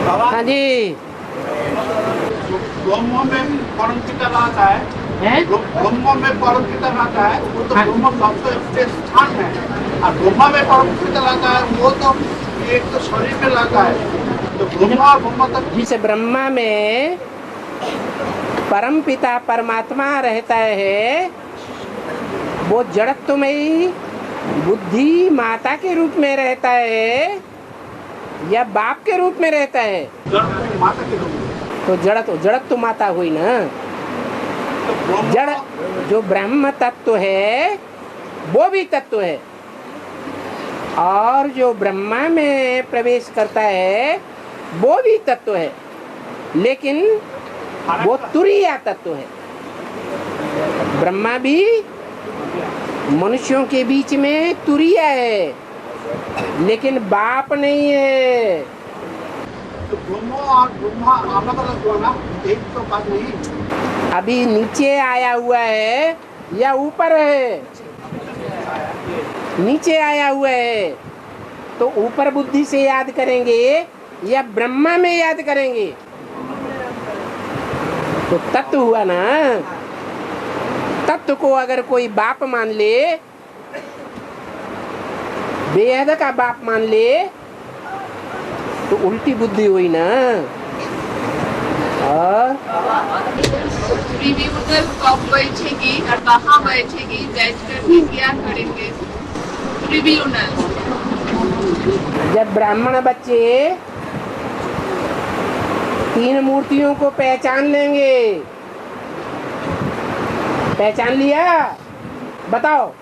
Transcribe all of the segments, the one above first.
हाँ जी। ब्रह्म में परम पिता रहता है, ब्रह्म में परम पिता रहता है, वो तो ब्रह्म सबसे स्थान है। और ब्रह्म में परम पिता रहता है, वो तो एक तो शरीर में रहता है। तो ब्रह्मा और ब्रह्म तक जिस ब्रह्मा में परम पिता परमात्मा रहता है, वो जड़त्व में ही बुद्धि माता के रूप में रहता है या बाप के रूप में रहता है? माता के रूप में। तो जड़त्व माता हुई ना। जड़ जो ब्रह्म तत्व है वो भी तत्व है, और जो ब्रह्मा में प्रवेश करता है वो भी तत्व है, लेकिन वो तुरीय तत्व है। ब्रह्मा भी मनुष्यों के बीच में तुरीय है, लेकिन बाप नहीं है। तो ब्रह्म और ब्रह्मा अलग अलग हुआ ना, एक तो बात नहीं। अभी नीचे आया हुआ है या ऊपर है? नीचे आया हुआ है, तो ऊपर बुद्धि से याद करेंगे या ब्रह्मा में याद करेंगे? तो तत्व हुआ ना। तत्व को अगर कोई बाप मान ले, बेहद का बाप मान ले, तो उल्टी बुद्धि हुई ना। और ट्रिब्यूनल कब बैठेगी और कहाँ बैठेगी, बैठकर के क्या करेंगे? ट्रिब्यूनल जब ब्राह्मण बच्चे 3 मूर्तियों को पहचान लेंगे, पहचान लिया? बताओ।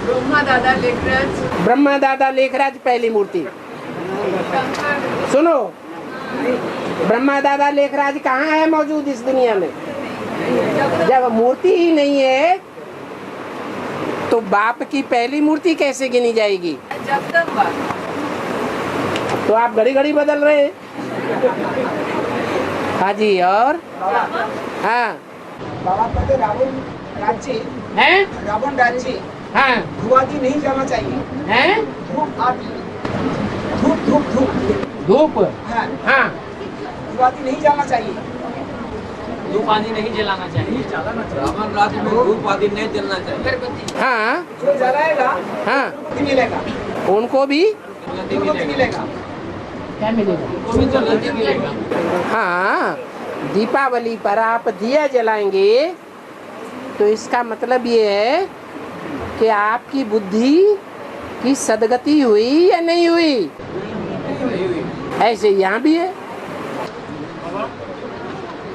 ब्रह्मा दादा लेखराज पहली मूर्ति। सुनो, ब्रह्मा दादा लेखराज कहाँ है मौजूद इस दुनिया में? जब मूर्ति ही नहीं है तो बाप की पहली मूर्ति कैसे गिनी जाएगी? तो आप घड़ी घड़ी बदल रहे। हाँ जी। और हाँ, बाबा कहते रावण राज्य हैं? रावण राज्य हाँ, धुआधी नहीं जाना चाहिए। हैं? धूप आदि, धूप धूप धूप धूप। हाँ, हाँ, धुआधी नहीं जाना चाहिए। धूप आदि नहीं जलाना चाहिए। रावण राज्य में धूप आदि नहीं जलना चाहिए। हाँ, जो जलाएगा हाँ, मुक्ति मिलेगा, उनको भी मुक्ति मिलेगा। क्या मिलेगा? उनको भी जल्दी मिलेगा। हाँ, दीपावली पर आप दिया जलाएंगे तो इसका मतलब ये है कि आपकी बुद्धि की सदगति हुई या नहीं हुई? ऐसे यहाँ भी है।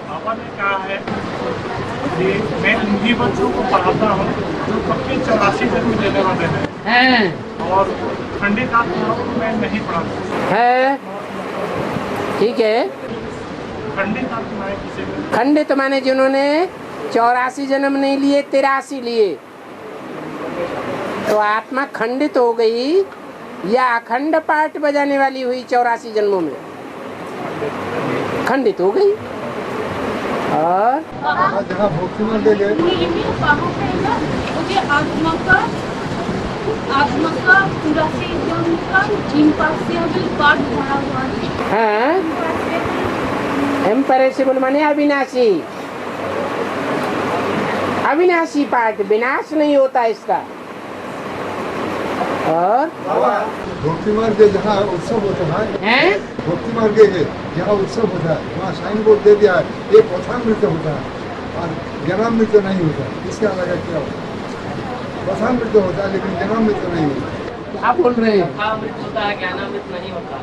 बाबा ने कहा है कि मैं उन्हीं बच्चों को पढ़ाता हूँ जो पक्के 84 जन्म लेने वाले हैं, और खंडित आत्माओं को मैं नहीं पढ़ाता है। ठीक है। खंडित आत्माएं किसी को खंडित माने जिन्होंने 84 जन्म नहीं लिए, 83 लिए, तो आत्मा खंडित हो गई या अखंड पाठ बजाने वाली हुई? 84 जन्मों में खंडित हो गई। और मुझे आत्मा का 84 जन्म का इम्पॉसिबल पार्ट भरा हुआ है। हाँ, इम्पॉसिबल माने अविनाशी। अविनाशी पाठ, विनाश नहीं होता इसका। और भक्ति मार्ग जहाँ उत्सव होता है, भक्ति मार्ग है जहाँ उत्सव होता है, वहाँ साइन बोर्ड दे दिया है, ये कथामृत होता है और जन्मामृत नहीं होता। इसका अलग क्या होता है? कथामृत होता है लेकिन जन्मामृत नहीं होता। क्या बोल रहे हैं? कथामृत होता है, ज्ञानामृत नहीं होता।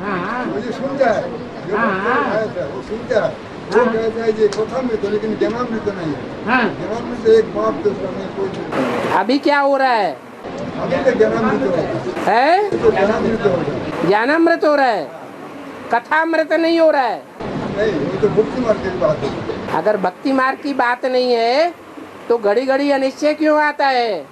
हाँ, मुझे सुनता है, जो आया था वो सुनता है, वो कहता है ये कथामृत लेकिन जन्मामृत नहीं है। हाँ। जन्मामृत एक बाप दूसरा में कोई। अभी क्या हो रहा है? अभी तो जन्मामृत होता है? तो जन्मामृत होता है। ज्ञानामृत हो रहा है, कथामृत नहीं हो रहा है। नहीं, वो तो भक्ति मार्ग की बात है। अगर भक्ति मार्ग की बात नहीं है तो घड़ी घड़ी अनिश्चय क्यों आता है?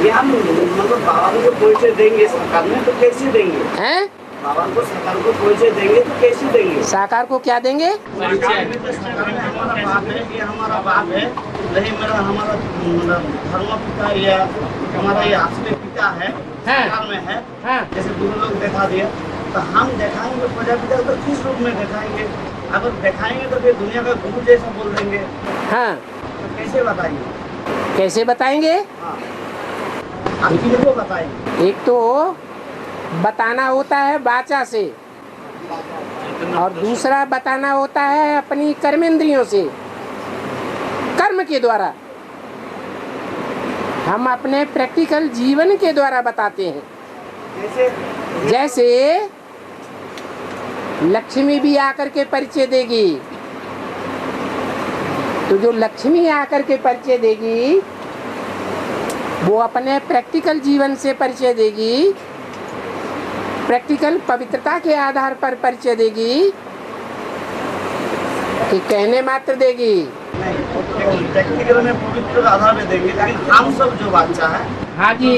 ज्ञान मतलब बाबा को परिचय देंगे सरकार में, तो कैसे देंगे? हैं? बाबा को सरकार को परिचय देंगे तो कैसे देंगे? साकार को क्या देंगे? सरकार में तो हमारा बाप है कि हमारा बाप है, नहीं मेरा हमारा धर्म पिता या हमारा ये आश्रय पिता है, संस्कार में है, जैसे गुरु लोग दिखा दिया, तो हम दिखाएंगे प्रजापिता तो किस रूप में दिखाएंगे? अगर दिखाएंगे तो फिर दुनिया का गुरु जैसा बोल देंगे। हाँ, तो कैसे बताएंगे? कैसे बताएंगे? हाँ, आप किनको बताएंगे? एक तो बताना होता है वाचा से, और दूसरा बताना होता है अपनी कर्मेंद्रियों से, कर्म के द्वारा। हम अपने प्रैक्टिकल जीवन के द्वारा बताते हैं। जैसे लक्ष्मी भी आकर के परिचय देगी, तो जो लक्ष्मी आकर के परिचय देगी वो अपने प्रैक्टिकल जीवन से परिचय देगी, प्रैक्टिकल पवित्रता के आधार पर परिचय देगी कि कहने मात्र देगी? नहीं, प्रैक्टिकल में पवित्र आधार में देंगे, लेकिन हम सब जो बाचा है, हाँ जी,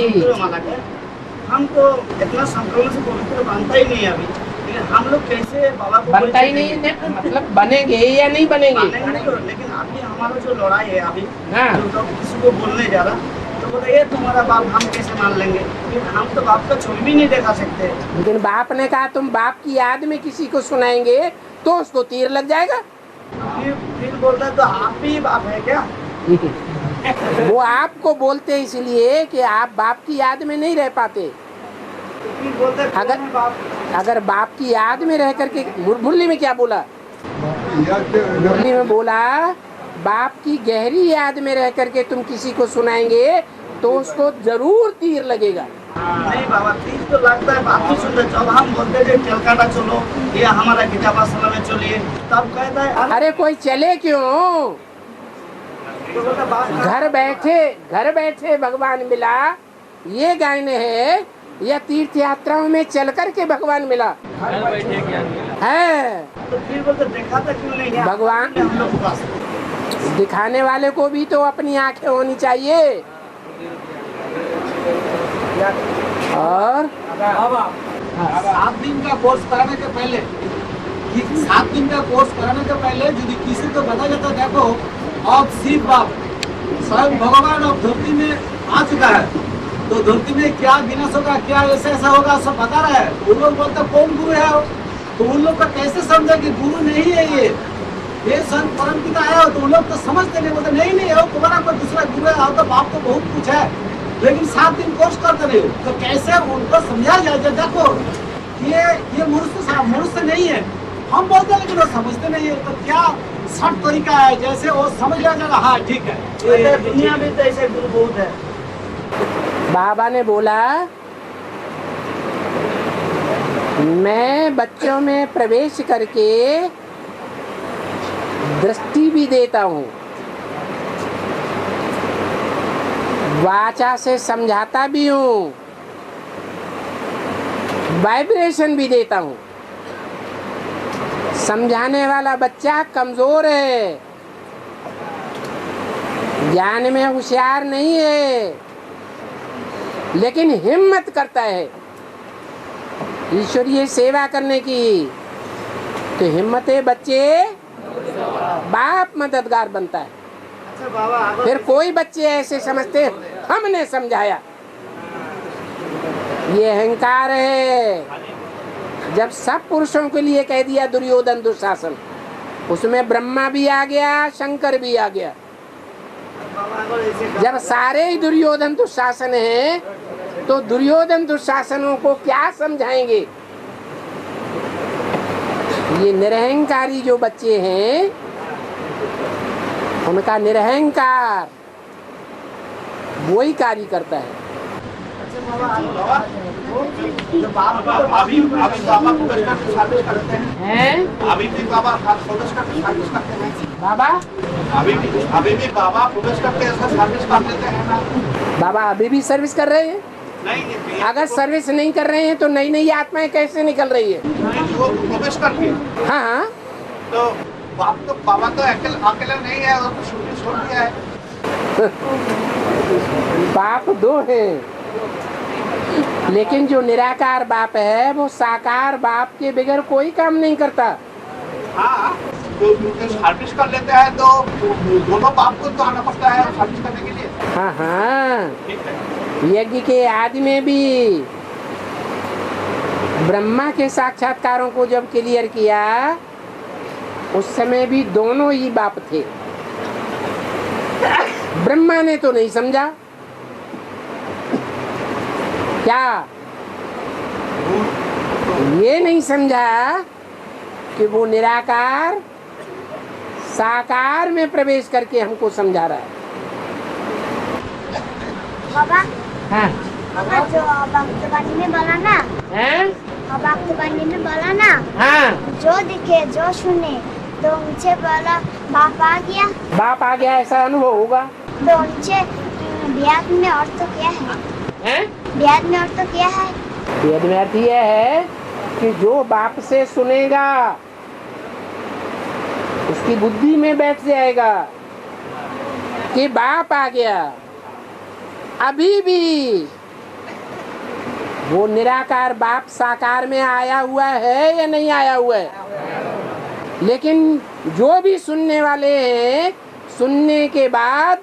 हम तो इतना संक्रमण से पवित्र बनता ही नहीं है अभी, लेकिन हम लोग कैसे बाबा को बनता ही नहीं है, मतलब बनेंगे या नहीं बनेंगे? लेकिन अभी हमारा जो लड़ाई है अभी, हाँ, जो किसी को बोलने जा रहा तो बताइए तुम्हारा बाप हम कैसे मान लेंगे? हम तो बाप का छवि भी नहीं दिखा सकते। लेकिन बाप ने कहा तुम बाप की याद में किसी को सुनाएंगे तो उसको तीर लग जाएगा। फिर बोलता है तो आप भी बाप है क्या? वो आपको बोलते इसलिए कि आप बाप की याद में नहीं रह पाते। फिर बोलता है अगर बाप की याद में रह करके, मुरली में क्या बोला? मुरली में बोला बाप की गहरी याद में रह करके तुम किसी को सुनाएंगे तो उसको जरूर तीर लगेगा। नहीं बाबा, तीर तो लगता है, बात ही सुनते। जब हम बोलते हैं कलकत्ता चलो या हमारा गीतापासना में चलिए, तब कहता है अरे कोई चले क्यों? घर बैठे भगवान मिला, ये गायने है, या तीर्थ यात्राओं में चल कर के भगवान मिला है? तो फिर बोलते देखा था क्यों नहीं? भगवान हम लोग पास दिखाने वाले को भी तो अपनी आंखें होनी चाहिए। और 7 दिन का कोर्स कराने के पहले, 7 दिन का कोर्स कराने के पहले यदि किसी को बताया जाता देखो अब शिव बाप स्वयं भगवान अब धरती में आ चुका है, तो धरती में क्या विनाश होगा, क्या ऐसा ऐसा होगा, सब बता रहा है। उन लोग बोलते कौन गुरु है? तो उन लोग का कैसे समझा कि गुरु नहीं है ये संत परम पिता है? तो उन लोग तो समझते नहीं, बोलते नहीं नहीं है, तुम्हारा कोई दूसरा गुरु है, तो बाप तो बहुत कुछ है, लेकिन 7 दिन कोर्स करते नहीं। तो कैसे उनको समझा जाए? देखो ये मनुष्य नहीं है, हम बोलते हैं लेकिन वो समझते नहीं है। तो क्या सट तरीका है जैसे वो समझ जाएगा हाँ ठीक है। दुनिया में तो ऐसे गुरु बहुत है। बाबा ने बोला मैं बच्चों में प्रवेश करके दृष्टि भी देता हूँ, वाचा से समझाता भी हूँ, वाइब्रेशन भी देता हूँ। समझाने वाला बच्चा कमजोर है, ज्ञान में होशियार नहीं है, लेकिन हिम्मत करता है ईश्वरीय सेवा करने की। तो हिम्मत है बच्चे, बाप मददगार बनता है। अच्छा बाबा, फिर कोई बच्चे ऐसे समझते हमने समझाया, ये अहंकार है। जब सब पुरुषों के लिए कह दिया दुर्योधन दुशासन, उसमें ब्रह्मा भी आ गया, शंकर भी आ गया। जब सारे ही दुर्योधन दुशासन है तो दुर्योधन दुशासनों को क्या समझाएंगे? ये निरहंकारी जो बच्चे हैं उनका निरहंकार वही कार्य करता है। अभी बाबा पुरस्कार की सर्विस करते हैं, अभी भी बाबा पुरस्कार की सर्विस करते हैं। बाबा अभी भी बाबा पुरस्कार के ऐसा सर्विस कर देते हैं ना। बाबा अभी भी सर्विस कर रहे हैं। नहीं, अगर सर्विस नहीं कर रहे हैं तो नई नई आत्माएं कैसे निकल रही है? वो प्रवेश करके, हाँ हाँ, तो बाबा तो अकेला नहीं है, वो तो छोड़ दिया है। बाप दो हैं, लेकिन जो निराकार बाप है वो साकार बाप के बगैर कोई काम नहीं करता। हाँ, जो सर्विस कर लेते हैं तो दोनों बाप को तो आना पड़ता है सर्विस करने के लिए। हाँ हाँ, यज्ञ के आदि में भी ब्रह्मा के साक्षात्कारों को जब क्लियर किया उस समय भी दोनों ही बाप थे। ब्रह्मा ने तो नहीं समझा, क्या ये नहीं समझा कि वो निराकार साकार में प्रवेश करके हमको समझा रहा है। बाबा, हाँ बाबा जो भक्तवाणी में बोला ना, हैं? भक्तवाणी में बोला ना, हाँ, जो दिखे जो सुने, तो मुझे बोला बाप आ गया, बाप आ गया ऐसा अनुभव होगा। तो मुझे ब्याज में अर्थ तो क्या है? हैं? ब्याज में अर्थ तो क्या है? वेद में अर्थ यह है कि जो बाप से सुनेगा उसकी बुद्धि में बैठ जाएगा कि बाप आ गया। अभी भी वो निराकार बाप साकार में आया हुआ है या नहीं आया हुआ है, लेकिन जो भी सुनने वाले हैं सुनने के बाद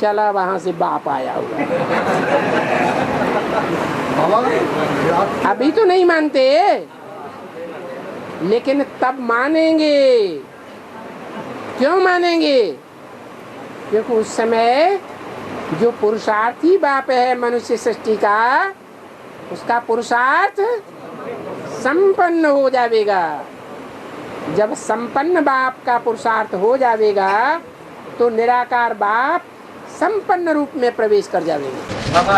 चला वहां से बाप आया हुआ है। अभी तो नहीं मानते, लेकिन तब मानेंगे। क्यों मानेंगे? क्योंकि उस समय जो पुरुषार्थी बाप है मनुष्य सृष्टि का, उसका पुरुषार्थ संपन्न हो जाएगा। जब संपन्न बाप का पुरुषार्थ हो जाएगा तो निराकार बाप संपन्न रूप में प्रवेश कर जाएगा। बाबा,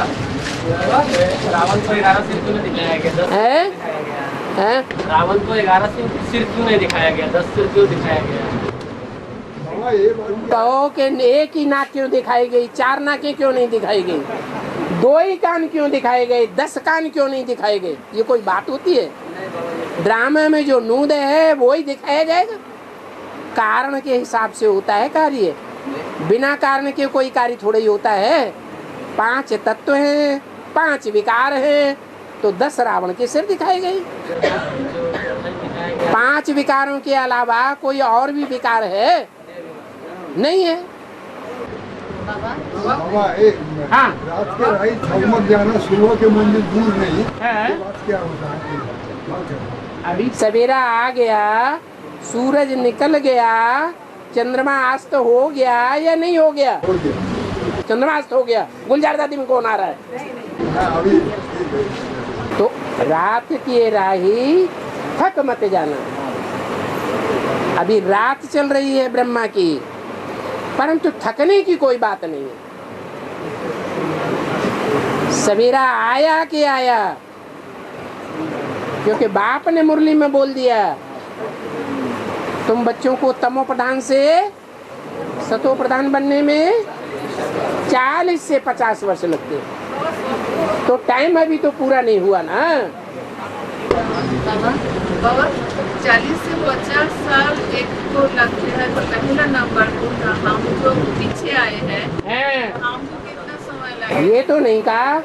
रावण को 11 सिर क्यों नहीं दिखाया गया? 10 है? रावण को 11 सिर क्यों नहीं दिखाया गया? 10 सिर क्यों दिखाया गया? कहो कि एक ही नाक क्यों दिखाई गई, 4 नाकें क्यों नहीं दिखाई गई, 2 ही कान क्यों दिखाए गए, 10 कान क्यों नहीं दिखाए गए? ये कोई बात होती है? ड्रामा में जो नूद है वो ही दिखाया जाएगा। कारण के हिसाब से होता है कार्य, बिना कारण के कोई कार्य थोड़ा ही होता है। 5 तत्व हैं, 5 विकार हैं, तो 10 रावण के सिर दिखाए गए। 5 विकारों के अलावा कोई और भी विकार है? नहीं है। बाबा एक मिनट, हाँ। रात के भाई झगमग जाना, सुबह के मंदिर दूर नहीं, हाँ। ये बात क्या होता है? अभी सवेरा आ गया, सूरज निकल गया, चंद्रमा अस्त हो गया या नहीं हो गया? हो गया। चंद्रमा अस्त हो गया, गुलजार दादी में कौन आ रहा है? हाँ, अभी तो रात की राही थक मत जाना। अभी रात चल रही है ब्रह्मा की, परंतु थकने की कोई बात नहीं है। सवेरा आया कि आया, क्योंकि बाप ने मुरली में बोल दिया तुम बच्चों को तमो प्रधान से सतो प्रधान बनने में 40 से 50 वर्ष लगते हैं। तो टाइम अभी तो पूरा नहीं हुआ ना। बाबा 40 से 50 साल एक को लगते हैं, तो पहला नंबर होगा हम जो पीछे आए हैं, हमको कितना समय लगेगा? ये तो नहीं कहा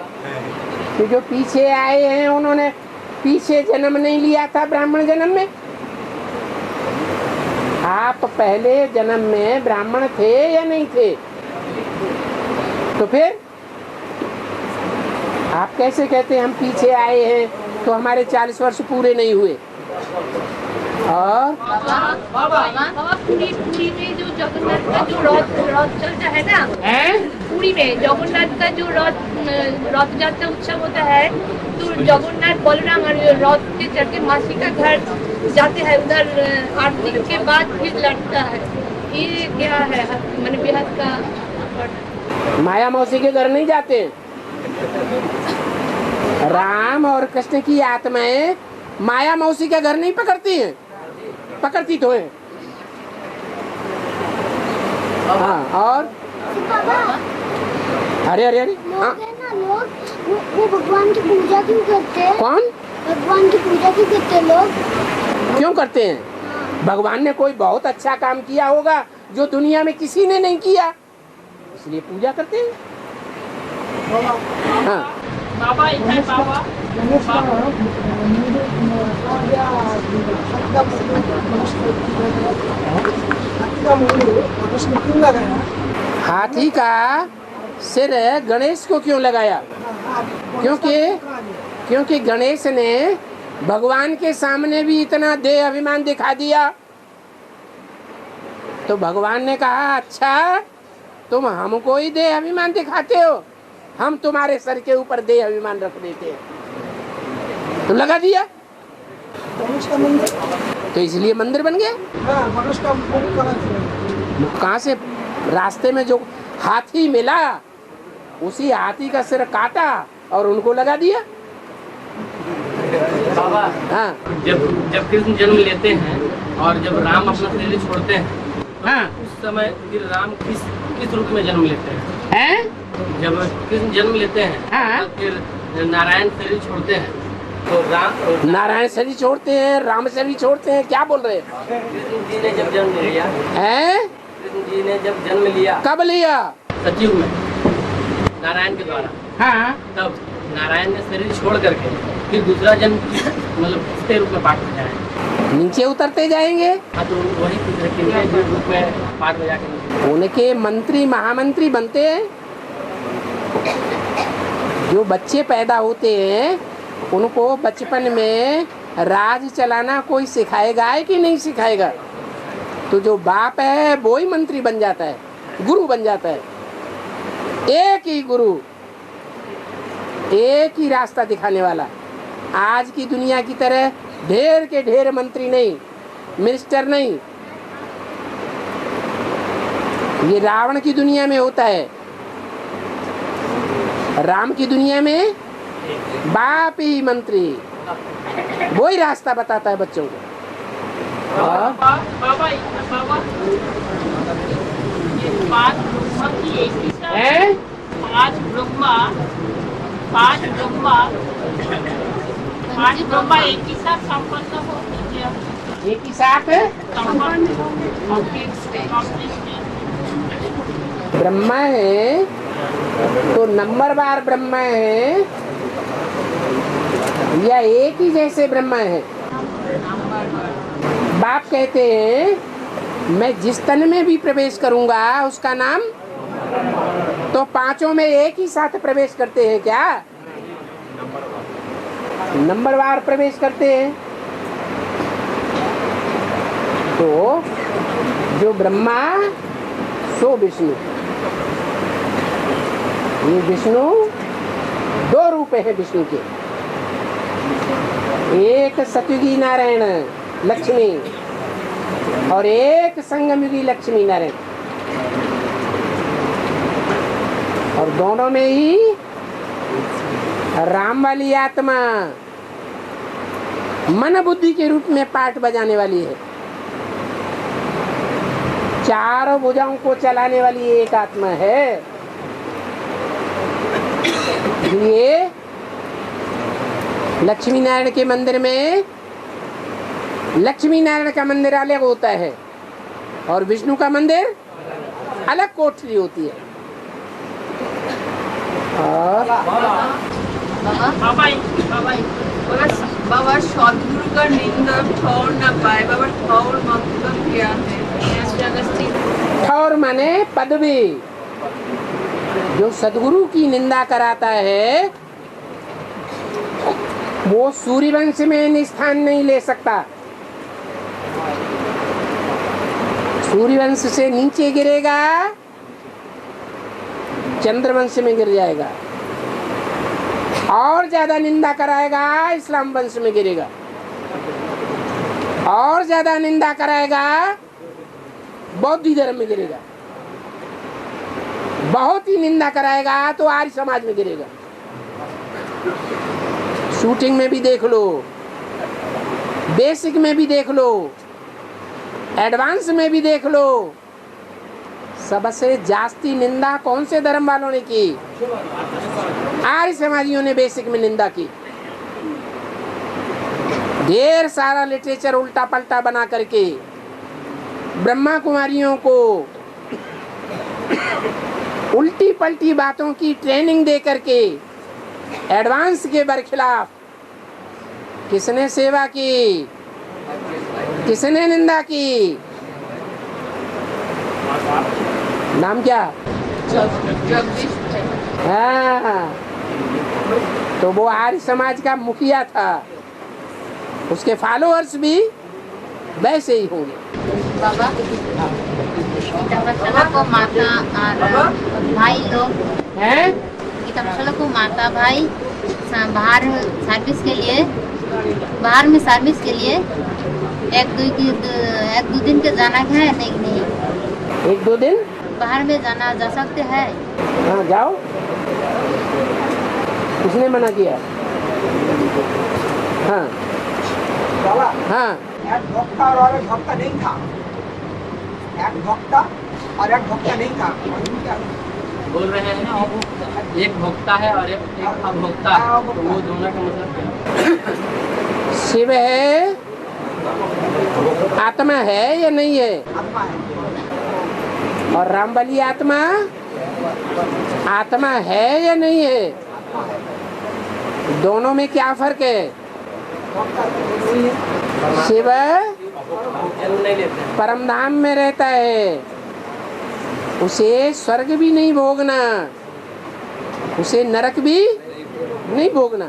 कि जो पीछे आए हैं उन्होंने पीछे जन्म नहीं लिया था ब्राह्मण जन्म में। आप पहले जन्म में ब्राह्मण थे या नहीं थे? तो फिर आप कैसे कहते हैं हम पीछे आए हैं तो हमारे 40 वर्ष पूरे नहीं हुए? और पुरी में जो जगन्नाथ का जो रथ चलता है ना, पुरी में जगन्नाथ का जो रथ यात्रा उत्सव होता है, तो जगन्नाथ बलराम और रथ के चढ़ के मासी का घर जाते हैं, उधर 8 दिन के बाद फिर लौटता है। ये क्या है मैंने बिहार का? माया मौसी के घर नहीं जाते। राम और कृष्ण की आत्माएं माया मौसी का घर नहीं पकड़ती हैं, पकड़ती तो है। हाँ, और अरे अरे अरे हाँ। लोग है ना, लोग वो भगवान की पूजा क्यों करते हैं? कौन भगवान की पूजा क्यों करते हैं लोग? क्यों करते हैं? भगवान ने कोई बहुत अच्छा काम किया होगा जो दुनिया में किसी ने नहीं किया, इसलिए पूजा करते हैं। हाँ बाबा इधर बाबा हाथी का सिर गणेश को क्यों लगाया? क्योंकि गणेश ने भगवान के सामने भी इतना देह अभिमान दिखा दिया, तो भगवान ने कहा अच्छा तुम हमको ही देह अभिमान दिखाते हो, हम तुम्हारे सर के ऊपर देह अभिमान रख देते हैं, तो लगा दिया, तो इसलिए मंदिर बन गया। कहाँ से? रास्ते में जो हाथी मिला उसी हाथी का सिर काटा और उनको लगा दिया। बाबा हाँ जब कृष्ण जन्म लेते हैं और जब राम अपना शरीर छोड़ते हैं, तो हाँ उस समय फिर राम किस रूप में जन्म लेते हैं? हैं? जब कृष्ण जन्म लेते हैं हाँ। तो फिर नारायण शरीर छोड़ते हैं, तो राम नारायण शरीर छोड़ते हैं, राम शरीर छोड़ते हैं, क्या बोल रहे हैं? कृष्ण जी ने जब जन्म लिया हैं? कृष्ण जी ने जब जन्म लिया कब लिया? सतयुग में नारायण के द्वारा, हाँ तब नारायण ने शरीर छोड़ करके फिर दूसरा जन्म मतलब किसके रूप में पाठ बजाया? नीचे उतरते जाएंगे। हाँ, तो वही पूछ रहे किनके रूप में पाठ बजा के उनके मंत्री महामंत्री बनते हैं। जो बच्चे पैदा होते हैं उनको बचपन में राज चलाना कोई सिखाएगा है कि नहीं सिखाएगा? तो जो बाप है वो ही मंत्री बन जाता है, गुरु बन जाता है। एक ही गुरु, एक ही रास्ता दिखाने वाला। आज की दुनिया की तरह ढेर के ढेर मंत्री नहीं, मिनिस्टर नहीं। ये रावण की दुनिया में होता है, राम की दुनिया में बाप ही मंत्री, वो ही रास्ता बताता है बच्चों को। बाबा बाबा ये पांच ब्रह्मा की एक ही साथ हैं? पांच ब्रह्मा एक ही साथ संपन्न हो गया। एक ही साथ ब्रह्मा है तो नंबरवार ब्रह्मा है या एक ही जैसे ब्रह्मा है? बाप कहते हैं मैं जिस तन में भी प्रवेश करूंगा उसका नाम, तो पांचों में एक ही साथ प्रवेश करते हैं क्या? नंबरवार प्रवेश करते हैं। तो जो ब्रह्मा सो विष्णु, ये विष्णु दो रूप है विष्णु के, एक सतयुगी नारायण लक्ष्मी और एक संगमयुगी लक्ष्मी नारायण, और दोनों में ही राम वाली आत्मा मन बुद्धि के रूप में पाठ बजाने वाली है। चारों भुजाओं को चलाने वाली एक आत्मा है। ये लक्ष्मी नारायण के मंदिर में लक्ष्मी नारायण का मंदिर अलग होता है और विष्णु का मंदिर अलग कोठरी होती है। और बाबा सदगुरु का निंदा ठौर ना पाए। बाबा ठौर मतलब क्या है? ठौर माने पदवी। जो सदगुरु की निंदा कराता है वो सूर्यवंश में स्थान नहीं ले सकता, सूर्यवंश से नीचे गिरेगा, चंद्रवंश में गिर जाएगा, और ज्यादा निंदा कराएगा इस्लाम वंश में गिरेगा, और ज्यादा निंदा कराएगा बौद्ध धर्म में गिरेगा, बहुत ही निंदा कराएगा तो आर्य समाज में गिरेगा। शूटिंग में भी देख लो, बेसिक में भी देख लो, एडवांस में भी देख लो, सबसे जास्ती निंदा कौन से धर्म वालों ने की? आर्य समाजियों ने बेसिक में निंदा की। ढेर सारा लिटरेचर उल्टा पलटा बना करके ब्रह्मा कुमारियों को उल्टी पलटी बातों की ट्रेनिंग दे करके एडवांस के बरखिलाफ किसने सेवा की, किसने निंदा की? नाम क्या? हाँ, तो वो आर्य समाज का मुखिया था, उसके फॉलोअर्स भी वैसे ही होंगे। बाबा गीता को माता और भाई लोग हैं? गीता को माता भाई बाहर सर्विस के लिए, बाहर में सर्विस के लिए एक दो दिन के जाना है नहीं? एक दो दिन बाहर में जाना जा सकते हैं? हाँ जाओ। किसने मना किया? हाँ बाबा हाँ एक भक्ता और एक भक्ता नहीं था, एक भक्ता और एक भक्ता नहीं था। बोल रहे हैं कि एक भोक्ता है और एक अभोक्ता है, तो वो दोनों का मतलब क्या है? शिव है, आत्मा है या नहीं है? आत्मा है। और रामबली आत्मा, आत्मा है या नहीं है? दोनों में क्या फर्क है? शिव परमधाम में रहता है, उसे स्वर्ग भी नहीं भोगना, उसे नरक भी नहीं भोगना।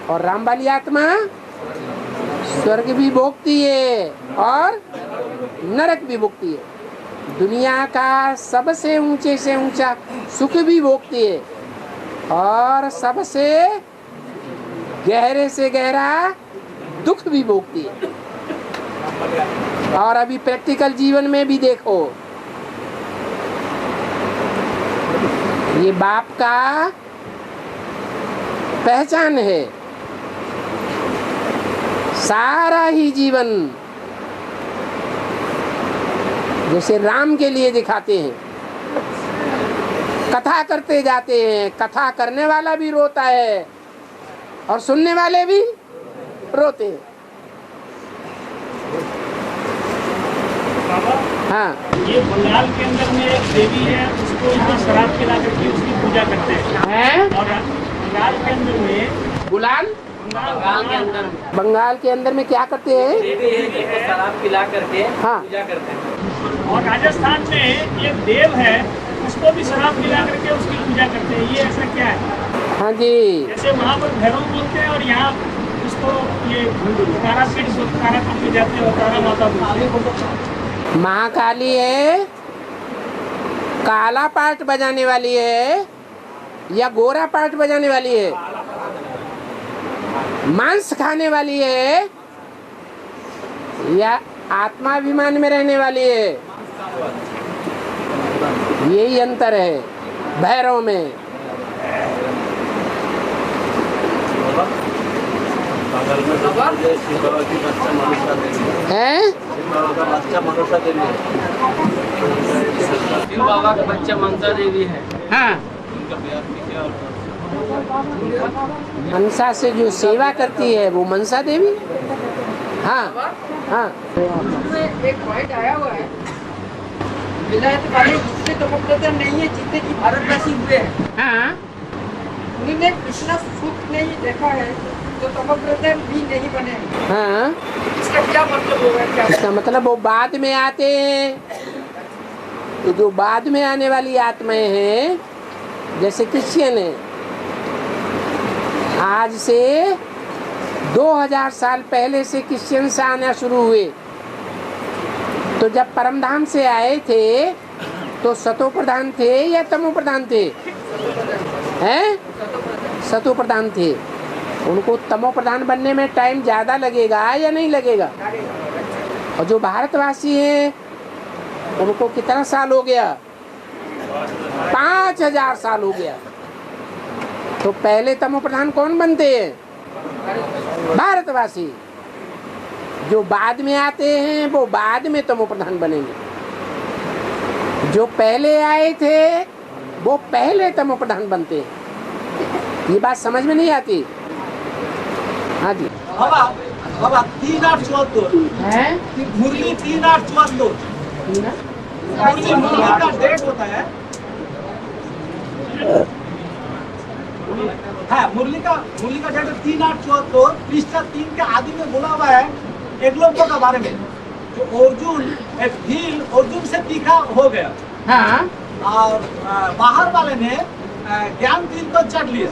और रामबाली आत्मा स्वर्ग भी भोगती है और नरक भी भोगती है, दुनिया का सबसे ऊंचे से ऊंचा सुख भी भोगती है और सबसे गहरे से गहरा दुख भी भोगती है। और अभी प्रैक्टिकल जीवन में भी देखो, ये बाप का पहचान है, सारा ही जीवन जैसे राम के लिए दिखाते हैं, कथा करते जाते हैं, कथा करने वाला भी रोता है और सुनने वाले भी रोते हैं। हाँ, ये बंगाल के अंदर में एक देवी है, उसको इतना शराब पिला करके उसकी पूजा करते हैं। और बंगाल के अंदर में बंगाल के अंदर में क्या करते हैं? देवी है जिसको शराब पिला करके हाँ। पूजा करते हैं। और राजस्थान में एक देव है, उसको भी शराब पिला करके उसकी पूजा करते हैं। ये ऐसा क्या है? हाँ जी, जैसे वहाँ पर भैरव बोलते हैं और यहाँ उसको ये तारापीठ में जाते हैं, तारा माता बोलते हैं। महाकाली है, काला पार्ट बजाने वाली है या गोरा पार्ट बजाने वाली है? मांस खाने वाली है या आत्माभिमान में रहने वाली है? यही अंतर है भैरव में। हैं? शिव बाबा का बच्चा मनसा देवी है। हाँ, मनसा से जो सेवा करती है वो मनसा देवी। हाँ हाँ, एक पॉइंट आया हुआ है, विलायत वाले जितने तमोप्रधान नहीं है जितने की भारतवासी हुए हैं, हाँ, उन्होंने कृष्ण सुख नहीं देखा है तो तमोप्रधान भी नहीं बने। हाँ, इसका क्या मतलब होगा? क्या इसका मतलब वो बाद में आते हैं। तो जो बाद में आने वाली आत्माएं हैं, जैसे क्रिश्चियन है, आज से 2000 साल पहले से क्रिश्चियन से आना शुरू हुए। तो जब परमधाम से आए थे तो सतो प्रधान थे या तमो प्रधान थे? हैं? सतो प्रधान थे। उनको तमो प्रधान बनने में टाइम ज़्यादा लगेगा या नहीं लगेगा? और जो भारतवासी हैं उनको कितना साल हो गया? 5000 साल हो गया। तो पहले तमो प्रधान कौन बनते हैं? भारतवासी। जो बाद में आते हैं वो बाद में तमो प्रधान बनेंगे, जो पहले आए थे वो पहले तमो प्रधान बनते हैं। ये बात समझ में नहीं आती? हाँ जी। बाबा 3/74 है मुरली 3/74 मुरली का डेट होता है। हाँ, मुरली का चैप्टर 3:8 पृष्ठा 3 के आदि में बोला हुआ है एकलव्य का बारे में, जो अर्जुन एक भील अर्जुन से तीखा हो गया। हाँ। और बाहर वाले ने ज्ञान तीर को चढ़ लिया,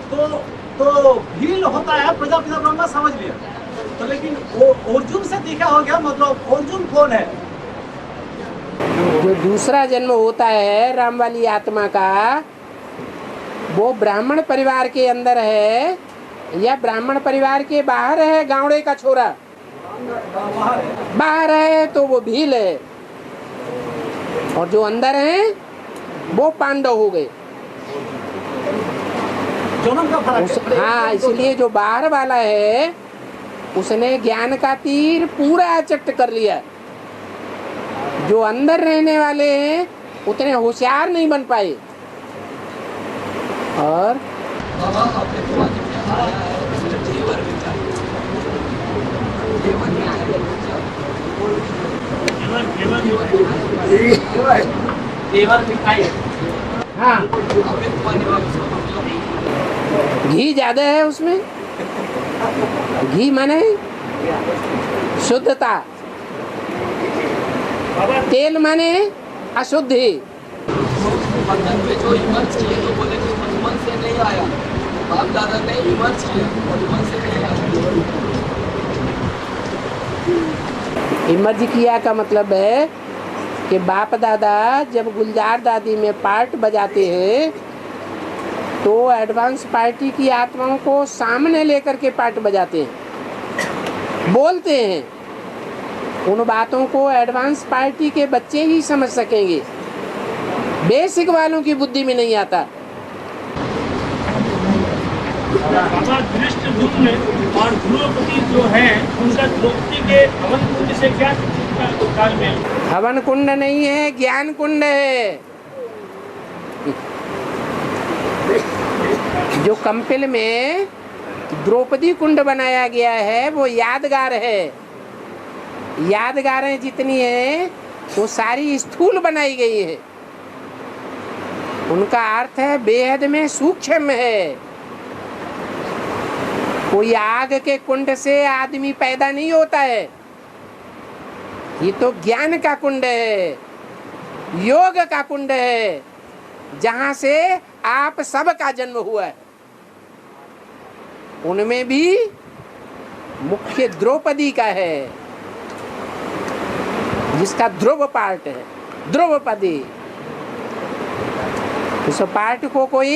तो भील होता है प्रजापिता ब्रह्मा, समझ लिया। तो लेकिन वो अर्जुन से तीखा हो गया, मतलब अर्जुन कौन है? जो दूसरा जन्म होता है राम वाली आत्मा का, वो ब्राह्मण परिवार के अंदर है या ब्राह्मण परिवार के बाहर है? गावड़े का छोरा बाहर है तो वो भील है, और जो अंदर है वो पांडव हो गए। हाँ, इसलिए जो बाहर वाला है उसने ज्ञान का तीर पूरा चट कर लिया। जो अंदर रहने वाले हैं उतने होशियार नहीं बन पाए। और हाँ, घी ज्यादा है उसमें। घी माने शुद्धता, तेल माने अशुद्धि। जो इमर्ज किए तो बोले कि मन से नहीं आया, बाप दादा ने इमर्ज किया और मन से नहीं आया। इमर्ज किया का मतलब है कि बाप दादा जब गुलजार दादी में पार्ट बजाते हैं तो एडवांस पार्टी की आत्माओं को सामने लेकर के पार्ट बजाते हैं, बोलते हैं। उन बातों को एडवांस पार्टी के बच्चे ही समझ सकेंगे, बेसिक वालों की बुद्धि में नहीं आता। बाबा दृष्ट दुम्न और द्रौपदी जो है उनका द्रौपदी के हवन कुंड से क्या तालमेल? हवन कुंड नहीं है, ज्ञान कुंड है। जो कंपिल में द्रौपदी कुंड बनाया गया है वो यादगार है। यादगारें जितनी है वो सारी स्थूल बनाई गई है। उनका अर्थ है बेहद में सूक्ष्म है। कोई आग के कुंड से आदमी पैदा नहीं होता है। ये तो ज्ञान का कुंड है, योग का कुंड है, जहां से आप सबका जन्म हुआ है। उनमें भी मुख्य द्रौपदी का है, जिसका ध्रुव पार्ट है, द्रौपदी। उस पार्ट को कोई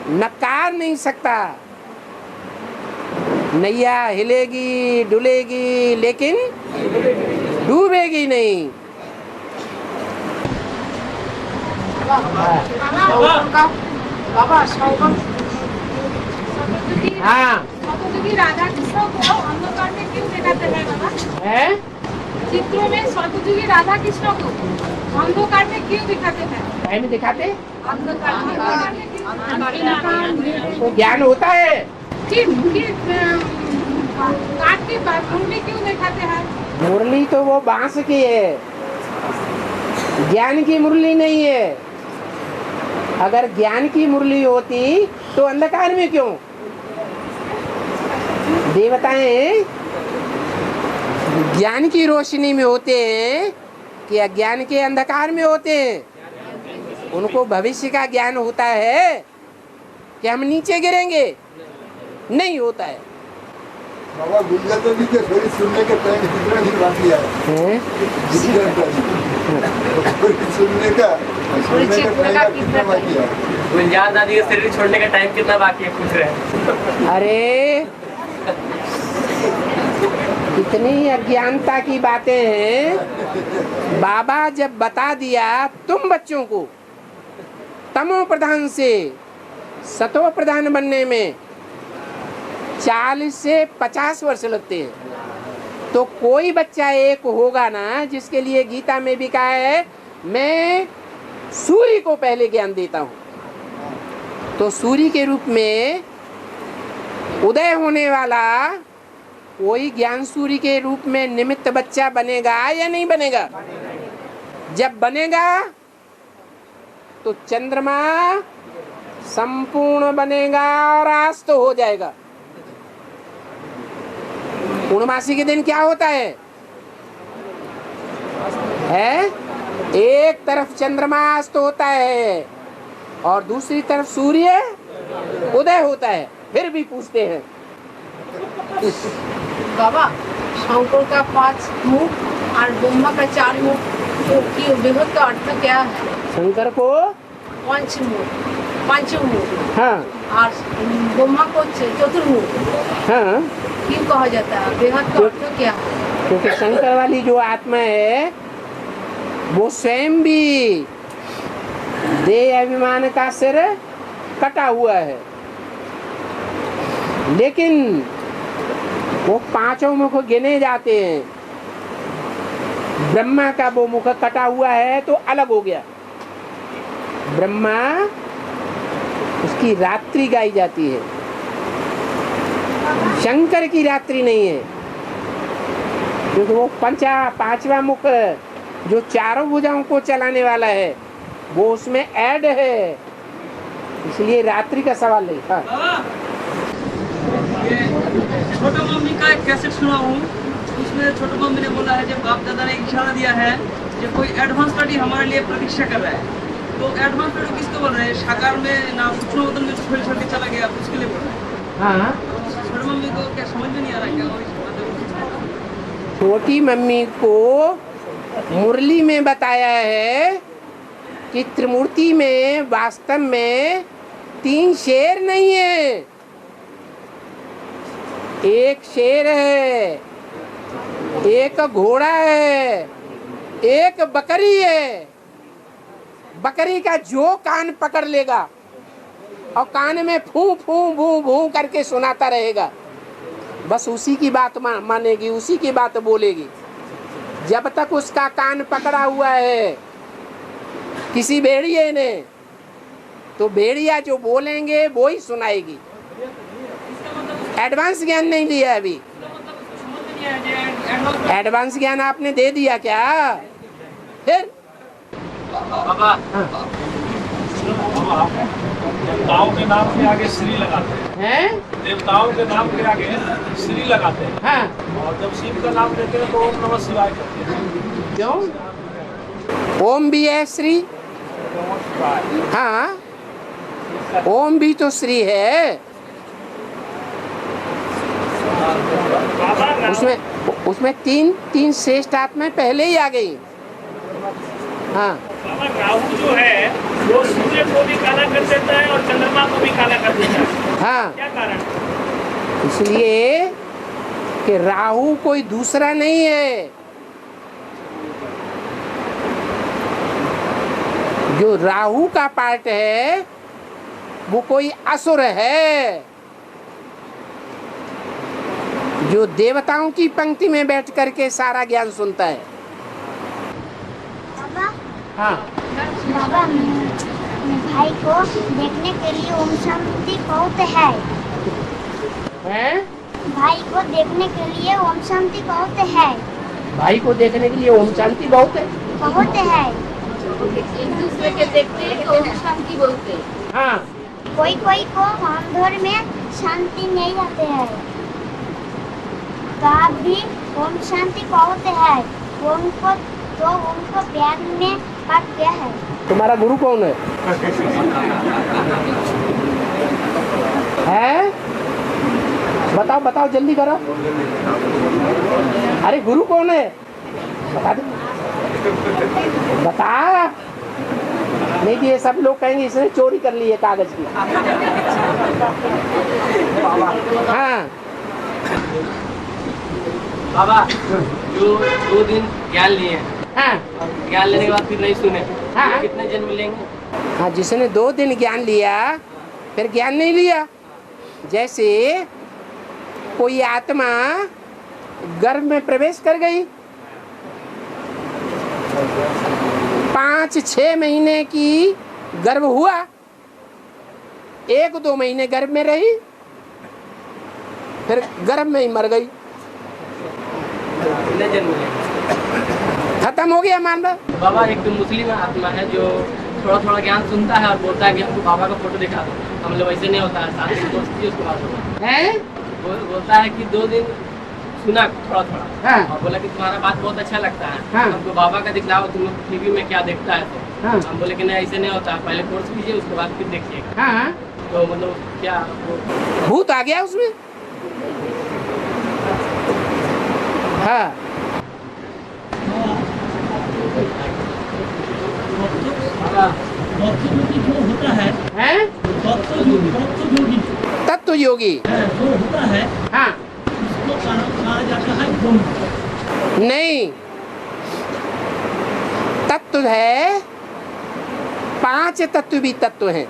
नकार नहीं सकता। नैया हिलेगी डुलेगी लेकिन डूबेगी नहीं। हाँ, राधा कृष्ण को अंधकार में क्यों दिखाते हैं बाबा? चित्रों में सतयुगी राधा कृष्ण को अंधकार में क्यों दिखाते हैं? क्या में दिखाते? अंधकार में वो ज्ञान होता है। काट के मुरली क्यों दिखाते हैं? मुरली तो वो बांस की है, ज्ञान की मुरली नहीं है। अगर ज्ञान की मुरली होती तो अंधकार में क्यों? देवताएं ज्ञान की रोशनी में होते हैं कि अज्ञान के अंधकार में होते हैं? उनको भविष्य का ज्ञान होता है कि हम नीचे गिरेंगे? नहीं होता है। बाबा गुलजार दादी के थोड़ी सुनने के टाइम कितना दिन बाकी है? सुनने का टाइम कितना बाकी है? गुलजार दादी के शरीर छोड़ने का टाइम कितना बाकी है पूछ रहे हैं। अरे इतनी अज्ञानता की बातें हैं। बाबा जब बता दिया तुम बच्चों को तमो प्रधान से सतो प्रधान बनने में 40 से 50 वर्ष लगते हैं, तो कोई बच्चा एक होगा ना जिसके लिए गीता में भी कहा है मैं सूर्य को पहले ज्ञान देता हूँ। तो सूर्य के रूप में उदय होने वाला कोई ज्ञान सूर्य के रूप में निमित्त बच्चा बनेगा या नहीं बनेगा? जब बनेगा तो चंद्रमा संपूर्ण बनेगा और अस्त हो जाएगा। पूर्णमासी के दिन क्या होता है? एक तरफ चंद्रमा अस्त होता है और दूसरी तरफ सूर्य उदय होता है। फिर भी पूछते हैं बाबा, शंकर का 5 मुख और ब्रह्मा का 4 मुख की विभक्त का अर्थ क्या है? शंकर को पंचमुख, हाँ, और ब्रह्मा को चतुर्मुख, हाँ, क्यों कहा जाता है? बेहद का अर्थ क्या है? क्योंकि शंकर वाली जो आत्मा है वो स्वयं भी देह अभिमान का सिर कटा हुआ है, लेकिन वो 5 मुख गिने जाते हैं। ब्रह्मा का वो मुख कटा हुआ है तो अलग हो गया। ब्रह्मा, उसकी रात्रि गाई जाती है, शंकर की रात्रि नहीं है, क्योंकि वो 5वां मुख जो 4 भुजाओं को चलाने वाला है वो उसमें ऐड है, इसलिए रात्रि का सवाल नहीं था। छोटा मम्मी का एक कैसेट सुना हूँ, उसमें छोटा मम्मी ने बोला है जब बाप दादा ने इशारा दिया है कि कोई एडवांस स्टडी हमारे लिए प्रतीक्षा कर रहा है, तो एडवांस स्टडी किसको बोल रहे हैं? साकार में ना सूक्ष्म बदन में छोड़ छोड़ के चला गया, उसके लिए बोल रहे हैं। हाँ, छोटी मम्मी को क्या समझ में नहीं आ रहा क्या? छोटी मम्मी को मुरली में बताया है कि त्रिमूर्ति में वास्तव में 3 शेर नहीं है, एक शेर है, एक घोड़ा है, एक बकरी है। बकरी का जो कान पकड़ लेगा और कान में फू फू भू भू करके सुनाता रहेगा, बस उसी की बात मानेगी, उसी की बात बोलेगी। जब तक उसका कान पकड़ा हुआ है किसी भेड़िए ने, तो भेड़िया जो बोलेंगे वो ही सुनाएगी। एडवांस ज्ञान नहीं लिया अभी। एडवांस ज्ञान आपने दे दिया क्या? फिर बाबा, देवताओं के नाम के आगे श्री लगाते हैं, देवताओं के नाम के आगे श्री लगाते हैं, हाँ। और जब शिव का नाम लेते हैं तो ओम नमः शिवाय करते हैं। क्यों? ओम भी है, श्री, हाँ, ओम भी तो श्री है। उसमें तीन श्रेष्ठ आत्माएं पहले ही आ गई। हाँ, राहु जो है वो सूर्य को भी काला कर देता है और चंद्रमा को भी काला कर देता है। हाँ, क्या कारण? इसलिए कि राहु कोई दूसरा नहीं है, जो राहु का पार्ट है वो कोई असुर है, जो देवताओं की पंक्ति में बैठ करके सारा ज्ञान सुनता है। बाबा, हाँ, बाबा, भाई को देखने के लिए ओम शांति बहुत है। भाई को देखने के लिए ओम शांति बहुत है। भाई को देखने के लिए ओम शांति बहुत है, बहुत है। एक दूसरे के देखते हैं तो ओम शांति बोलते हैं। हाँ, कोई कोई को अंधर में शांति नहीं रहते हैं, तो आप भी ओम शांति बहुत है। उनको प्यार में बात क्या है? तुम्हारा गुरु कौन है? है? बताओ बताओ, जल्दी करो। अरे गुरु कौन है? बता दो, बता। नहीं तो ये सब लोग कहेंगे इसने चोरी कर ली है कागज की। हाँ बाबा, जो 2 दिन ज्ञान लिए, हाँ, ज्ञान लेने के बाद फिर नहीं सुने, हाँ, कितने जन्म लेंगे? हाँ, जिसने 2 दिन ज्ञान लिया फिर ज्ञान नहीं लिया। जैसे कोई आत्मा गर्भ में प्रवेश कर गई, 5-6 महीने की गर्भ हुआ, 1-2 महीने गर्भ में रही, फिर गर्भ में ही मर गई, जन्म खत्म हो गया मामला। बाबा, एक तो मुस्लिम आत्मा है जो थोड़ा थोड़ा ज्ञान सुनता है और बोलता है कि हमको बाबा का फोटो दिखा दो। हम लोग वैसे नहीं होता है, साथ में दोस्ती उसके बाद होता है। बोलता है कि 2 दिन सुना थोड़ा थोड़ा और बोला कि तुम्हारा बात बहुत अच्छा लगता है, हमको बाबा का दिखलाओ, तुम लोग टीवी में क्या देखता है। तो हम बोले कि नहीं ऐसे नहीं होता, पहले कोर्स कीजिए उसके बाद फिर देखिएगा। तो मतलब क्या भूत आ गया उसमें? हाँ होता है तत्व योगी जो होता है हाँ उसको कहा जाता है ब्रह्म। नहीं, तत्व है 5 तत्व भी तत्व हैं।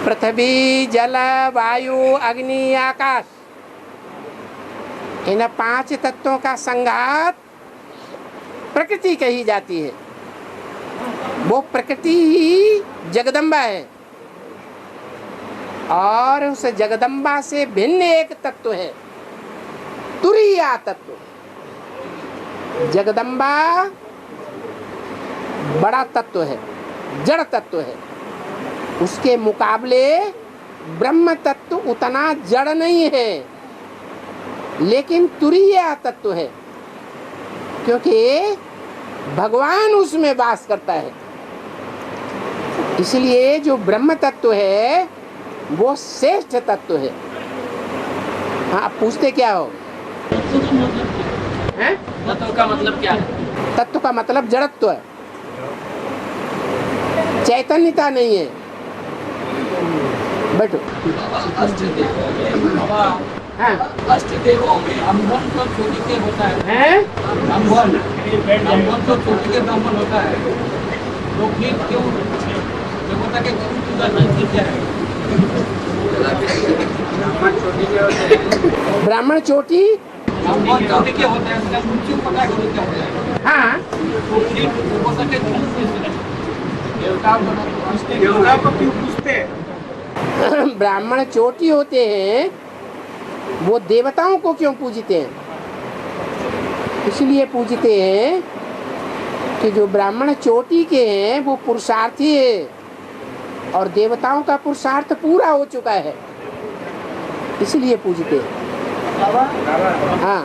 पृथ्वी, जल, वायु, अग्नि, आकाश। इन 5 तत्वों का संघात प्रकृति कही जाती है। वो प्रकृति ही जगदम्बा है और उस जगदम्बा से भिन्न एक तत्व है, तुरीय तत्व। जगदम्बा बड़ा तत्व है, जड़ तत्व है। उसके मुकाबले ब्रह्म तत्व उतना जड़ नहीं है, लेकिन तुरीय तत्व है, क्योंकि भगवान उसमें वास करता है। इसलिए जो ब्रह्म तत्व है वो श्रेष्ठ तत्व है। हाँ, आप पूछते क्या हो? तत्व का मतलब क्या है? तत्व का मतलब जड़त्व है, चैतन्यता नहीं है। बैठो। हाँ। अष्टदेवों में ब्राह्मण तो छोटी के होता है, ब्राह्मण तो छोटी के ब्राह्मण होता है, तो फिर क्यों देवता के ब्राह्मण चोटी के होता है, उसका मृत्यु पता क्या होता है। हाँ, तो फिर देवता के देवता को क्यों पूछते हैं? ब्राह्मण चोटी होते हैं, वो देवताओं को क्यों पूजते हैं? इसलिए पूजते हैं कि जो ब्राह्मण चोटी के हैं वो पुरुषार्थी है और देवताओं का पुरुषार्थ पूरा हो चुका है, इसलिए पूजते हैं। हाँ,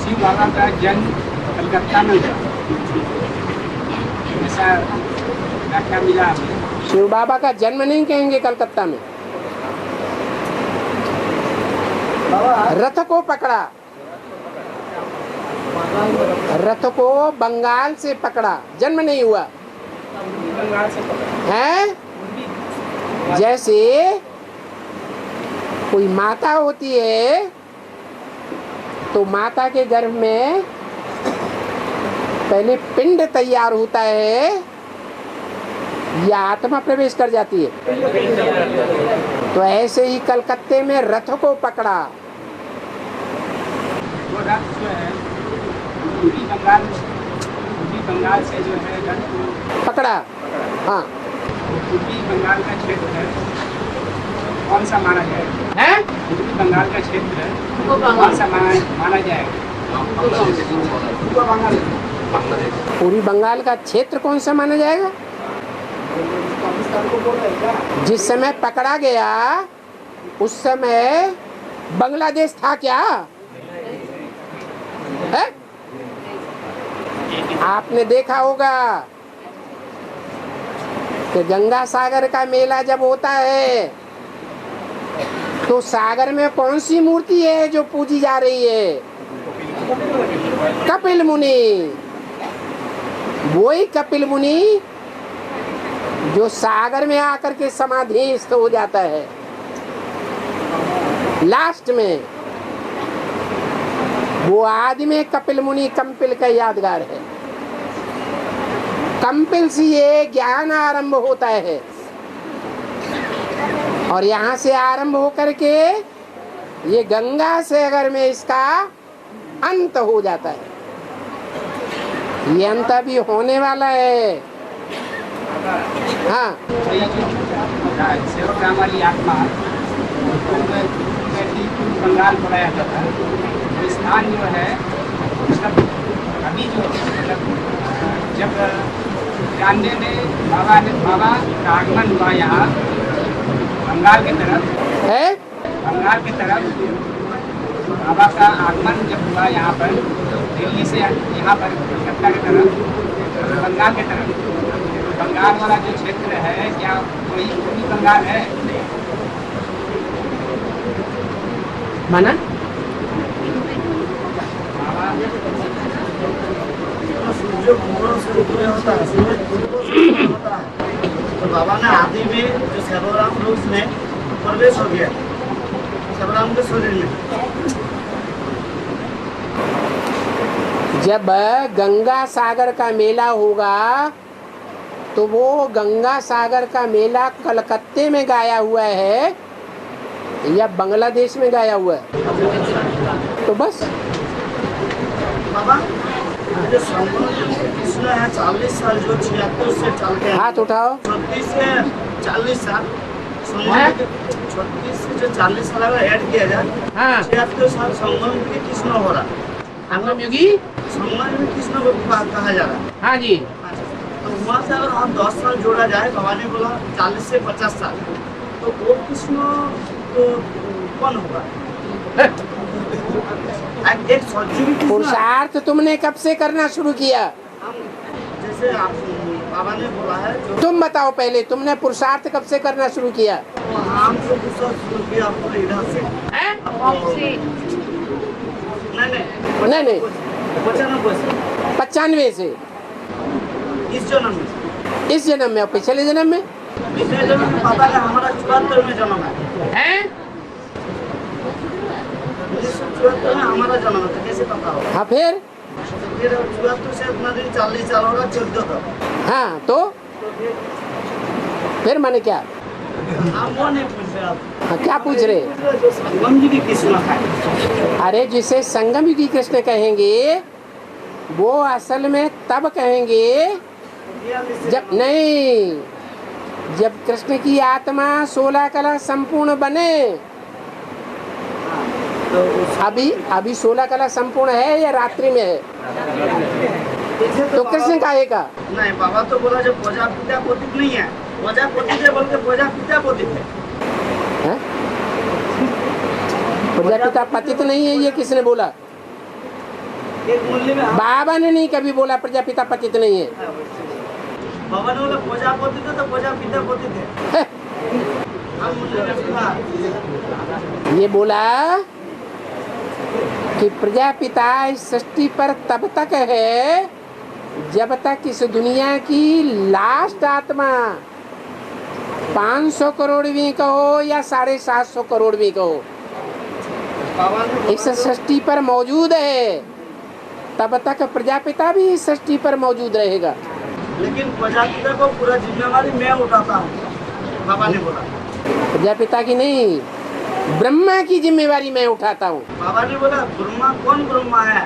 शिव बाबा का जन्म कलकत्ता में हुआ, ऐसा व्याख्या मिला। शिव बाबा का जन्म नहीं कहेंगे कलकत्ता में। रथ को पकड़ा, रथ को बंगाल से पकड़ा, जन्म नहीं हुआ है। जैसे कोई माता होती है तो माता के गर्भ में पहले पिंड तैयार होता है या आत्मा प्रवेश कर जाती है। तो ऐसे ही कलकत्ते में रथ को पकड़ा। वो रथ जो है पूरी बंगाल से जो है रथ को पकड़ा। हाँ, पूर्वी बंगाल का क्षेत्र है, कौन सा माना जाएगा? पूर्वी बंगाल का क्षेत्र है, कौन सा माना जाएगा? पूरी बंगाल का क्षेत्र कौन सा माना जाएगा? जिस समय पकड़ा गया उस समय बांग्लादेश था क्या है? आपने देखा होगा कि गंगा सागर का मेला जब होता है तो सागर में कौन सी मूर्ति है जो पूजी जा रही है? कपिल मुनि। वही कपिल मुनि जो सागर में आकर के समाधिस्थ हो जाता है लास्ट में, वो आदमी कपिल मुनि कंपिल का यादगार है। कंपिल से ये ज्ञान आरंभ होता है और यहाँ से आरंभ होकर के ये गंगा सागर में इसका अंत हो जाता है। ये अंत भी होने वाला है। हाँ, सेवक राम वाली आत्मा बंगाल बनाया जाता है। स्थान जो है अभी जो मतलब जब जानने में बाबा का आगमन हुआ यहाँ बंगाल की तरफ है, बंगाल की तरफ बाबा का आगमन जब हुआ यहाँ पर दिल्ली से यहाँ पर कलकत्ता की तरफ बंगाल की तरफ, बंगाल वाला जो क्षेत्र है क्या वही बंगाल है? माना सूर्य पूर्व से उदय होता है, सूरज पूर्व से उदय होता है। तो बाबा ने आदि में जो सर्वराम रूप में प्रवेश हो गया सर्वराम के शरीर में। जब गंगा सागर का मेला होगा तो वो गंगा सागर का मेला कलकत्ते में गाया हुआ है या बांग्लादेश में गाया हुआ है? तो बस बाबा जो कृष्ण है 40 साल जो 76 से चलते हैं, हाथ उठाओ। 36 से 40 साल 36 से जो 40 साल अगर ऐड किया जाए, हाँ 76 साल संगम के कृष्ण हो रहा, संगम युगी संगम में कृष्ण को कहा जा रहा है। हाँ जी। तो वहाँ से अगर हम 10 साल जोड़ा जाए, बाबा ने बोला 40 से 50 साल, तो वो कृष्ण तो कौन होगा? एक सौजन्य पुरुषार्थ तुमने कब से करना शुरू किया? जैसे आप बाबा ने बोला है जो तुम बताओ पहले, तुमने पुरुषार्थ कब से करना शुरू किया? हम तो पुरुषार्थ शुरू किया अपने इधर से। नहीं 95 से। इस जन्म में, इस जन्म में और पिछले जन्म में? पिछले जन्म में पता है हमारा 74 में जन्म है। 74 में हमारा जन्म है, कैसे पता होगा? हाँ फिर 74 से इतना दिन 40 साल होगा 14 तक। हाँ तो फिर मैंने क्या? हम वो नहीं पूछ रहे आप। हाँ, क्या पूछ रहे? जो संगम युगी कृष्ण है। अरे जिसे संगम युगी कृष्ण कहेंगे वो असल में तब कहेंगे जब नहीं, जब कृष्ण की आत्मा 16 कला संपूर्ण बने। अभी 16 कला संपूर्ण है या रात्रि में है? तो कृष्ण कहेगा नहीं, बाबा तो बोला जब प्रजापिता पतित नहीं है, प्रजापति बोल के प्रजापिता पतित है। प्रजापिता पतित नहीं है, ये किसने बोला? एक मूल्य में बाबा ने नहीं कभी बोला प्रजापिता पतित नहीं है। बाबा ने बोला प्रजापति तो प्रजापिता पतित है। हम मूल्य में सुना ये बोला कि प्रजापिता इस सृष्टि पर तब तक है जब तक इस दुनिया की लास्ट आत्मा 500 करोड़ भी कहो या 750 करोड़ भी कहो, इस सृष्टि पर मौजूद है, तब तक प्रजापिता भी इस सृष्टि पर मौजूद रहेगा। लेकिन प्रजापिता को पूरा जिम्मेवारी मैं उठाता हूँ, बाबा ने बोला। प्रजापिता की नहीं, ब्रह्मा की जिम्मेवारी मैं उठाता हूँ। बाबा ने बोला ब्रह्मा कौन ब्रह्मा है?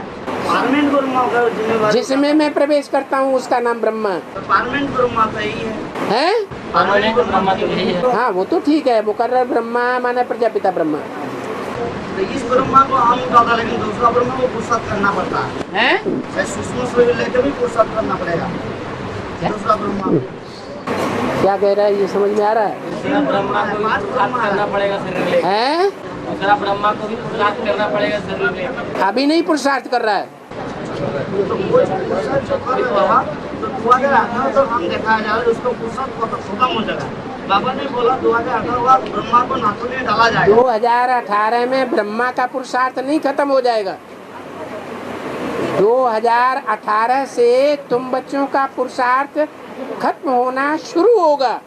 पार्मेंट ब्रह्मा का जिम्मेवारी जिसमें मैं प्रवेश करता हूँ उसका नाम ब्रह्मा। तो पार्मेंट ब्रह्मा का ही है। पार्मेंट ब्रह्मा तो यही है। हाँ वो तो ठीक है, मुकर्रर ब्रह्मा माने प्रजापिता ब्रह्मा। तो इस ब्रह्मा को हम उठाता, लेकिन दूसरा ब्रह्मा को पुरुषार्थ करना पड़ता है। सूक्ष्म शरीर लेकर भी पुरुषार्थ करना पड़ेगा दूसरा ब्रह्मा। क्या कह रहा है, ये समझ में आ रहा है? दूसरा ब्रह्मा को भी पुरुषार्थ करना पड़ेगा शरीर लेकर। हैं? दूसरा ब्रह्मा को भी पुरुषार्थ करना पड़ेगा शरीर लेकर। अभी नहीं पुरुषार्थ कर रहा है। तो वो पुरुषार्थ जो कर रहा है तो 2018 तक हम दिखाया जा रहा है, उसको पुरुषार्थ खत्म हो जाएगा। बाबा ने बोला 2018 ब्रह्मा को नाथों में डाला जाएगा। 2018 में ब्रह्मा का पुरुषार्थ नहीं खत्म हो जाएगा। 2018 से तुम बच्चों का पुरुषार्थ खत्म होना शुरू होगा।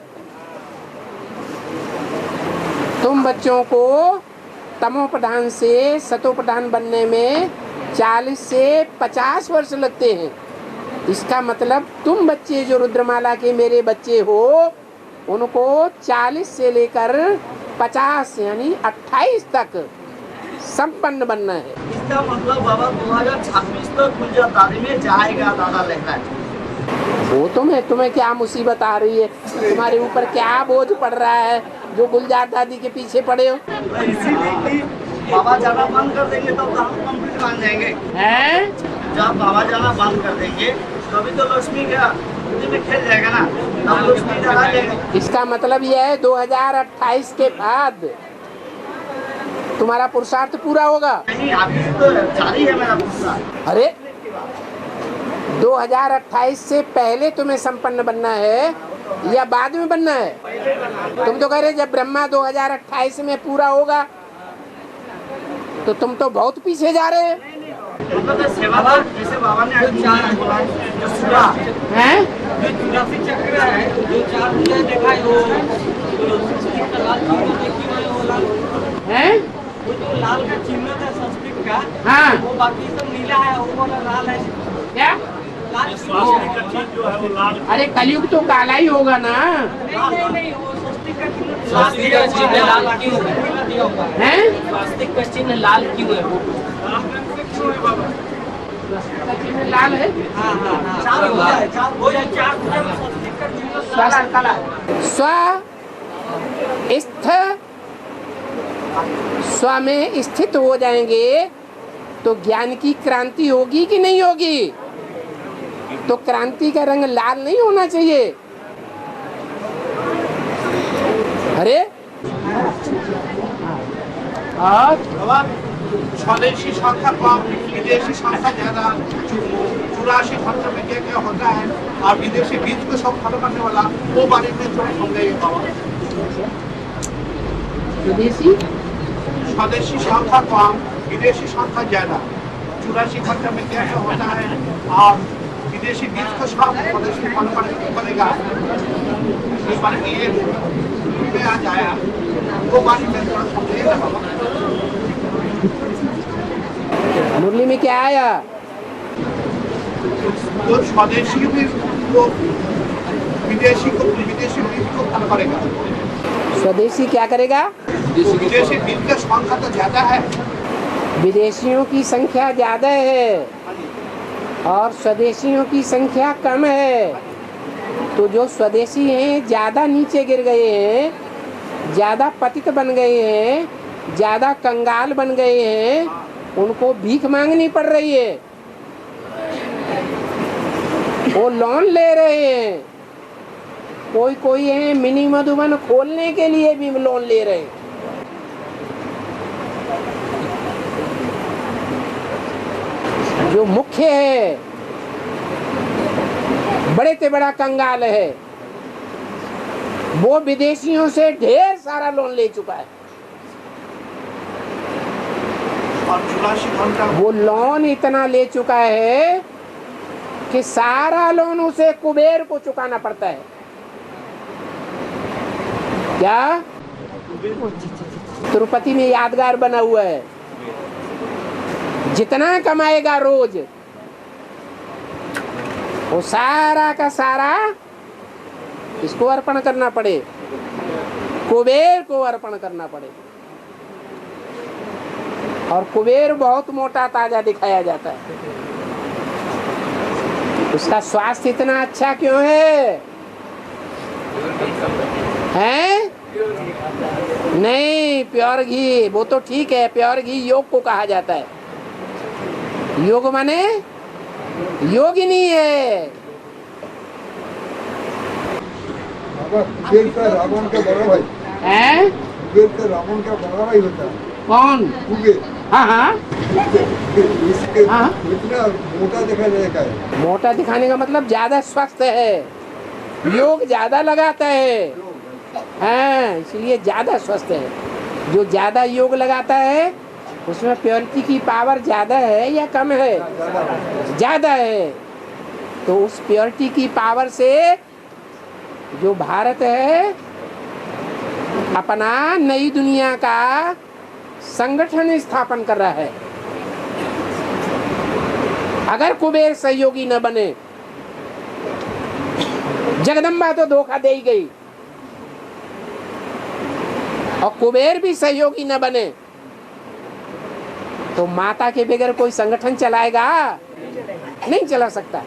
तुम बच्चों को तमो प्रधान से सतो प्रधान बनने में 40 से 50 वर्ष लगते हैं। इसका मतलब तुम बच्चे जो रुद्रमाला के मेरे बच्चे हो, उनको 40 से लेकर 50 यानी 28 तक संपन्न बनना है। इसका मतलब बाबा 2026 तक गुलजार दादी में जाएगा, दादा लिख रहा है। वो तुम्हें क्या मुसीबत आ रही है, तुम्हारे ऊपर क्या बोझ पड़ रहा है जो गुलजार दादी के पीछे पड़े हो? इसीलिए कि बाबा जाना बंद कर देंगे तो हम कंप्लीट मान जाएंगे। हैं? जब बाबा जाना बंद कर देंगे तभी तो लक्ष्मी का बुद्धि में खेल जाएगा ना, तब लक्ष्मी इधर आ जाएगा। इसका मतलब यह है 2028 के बाद तुम्हारा पुरुषार्थ पूरा होगा। नहीं, अभी तो जारी है मेरा पुरुषार्थ। अरे 2028 से पहले तुम्हें संपन्न बनना है या बाद में बनना है? तुम तो कह रहे जब ब्रह्मा 2028 में पूरा होगा, तो तुम तो बहुत पीछे जा रहे हैं। सेवा जैसे बाबा ने बोला जो सुरा हैं, जो 84 चक्र है, जो 4 पूजा देखा है, वो लाल चिन्ह देखी है, वो लाल हैं? वो जो लाल का चिन्ह था संस्कृत का, हाँ। वो बाकी सब नीला है, वो वाला लाल है। क्या? लाल जो है वो लाल। अरे कलयुग तो काला ही होगा ना। नहीं, वो संस्कृत का चिन्ह स्वास्तिक का चिन्ह लाल क्यों है? हैं? स्वास्तिक का चिन्ह लाल क्यों है? वो चिन्ह लाल है। हाँ, 4 पूजा में संस्कृत का चिन्ह काला है। स्व में स्थित हो जाएंगे तो ज्ञान की क्रांति होगी कि नहीं होगी? तो क्रांति का रंग लाल नहीं होना चाहिए। अरे और स्वदेशी संख्या कम, विदेशी संख्या ज्यादा, 84 संख्या में क्या क्या होता है और विदेशी बीज को सब खत्म करने वाला, वो बारे में थोड़ा समझाइए बाबा। विदेशी स्वदेशी संख्या कम, विदेशी संख्या ज्यादा, 84 संख्या में क्या क्या होता है और विदेशी बीज को सब स्वदेशी खत्म करेगा, इस बारे में ये आज आया, वो बारे में थोड़ा समझाइएगा बाबा। मुरली में क्या आया? तो स्वदेशी भी वो विदेशी बीज को खत्म करेगा। स्वदेशी क्या करेगा? विदेशी बीज की संख्या तो ज्यादा है। विदेशियों की संख्या ज्यादा है और स्वदेशियों की संख्या कम है। तो जो स्वदेशी हैं ज्यादा नीचे गिर गए हैं, ज्यादा पतित बन गए हैं, ज्यादा कंगाल बन गए हैं, उनको भीख मांगनी पड़ रही है। वो लोन ले रहे हैं, कोई है मिनी मधुबन खोलने के लिए भी लोन ले रहे हैं। जो मुख्य है, बड़े से बड़ा कंगाल है, वो विदेशियों से ढेर सारा लोन ले चुका है। वो लोन इतना ले चुका है कि सारा लोन उसे कुबेर को चुकाना पड़ता है। क्या? तिरुपति में यादगार बना हुआ है, जितना कमाएगा रोज वो सारा का सारा इसको अर्पण करना पड़े, कुबेर को अर्पण करना पड़े। और कुबेर बहुत मोटा ताजा दिखाया जाता है। उसका स्वास्थ्य इतना अच्छा क्यों है? हैं? नहीं, प्योर घी वो तो ठीक है, प्योर घी योग को कहा जाता है। योग माने योगिनी है। कुबेर का रावण का बड़ा भाई हैं? कुबेर का रावण का बड़ा भाई होता है। कौन? कुबेर। हाँ। इसके इतना मोटा दिखाई देता है। मोटा दिखाने का मतलब ज्यादा स्वस्थ है, योग ज्यादा लगाता है, हाँ, इसलिए ज्यादा स्वस्थ है। जो ज्यादा योग लगाता है उसमें प्योरिटी की पावर ज्यादा है या कम है? ज्यादा है। तो उस प्योरिटी की पावर से जो भारत है अपना नई दुनिया का संगठन स्थापन कर रहा है। अगर कुबेर सहयोगी न बने, जगदम्बा तो धोखा दे ही गई, और कुबेर भी सहयोगी न बने, तो माता के बगैर कोई संगठन चलाएगा? नहीं चला सकता।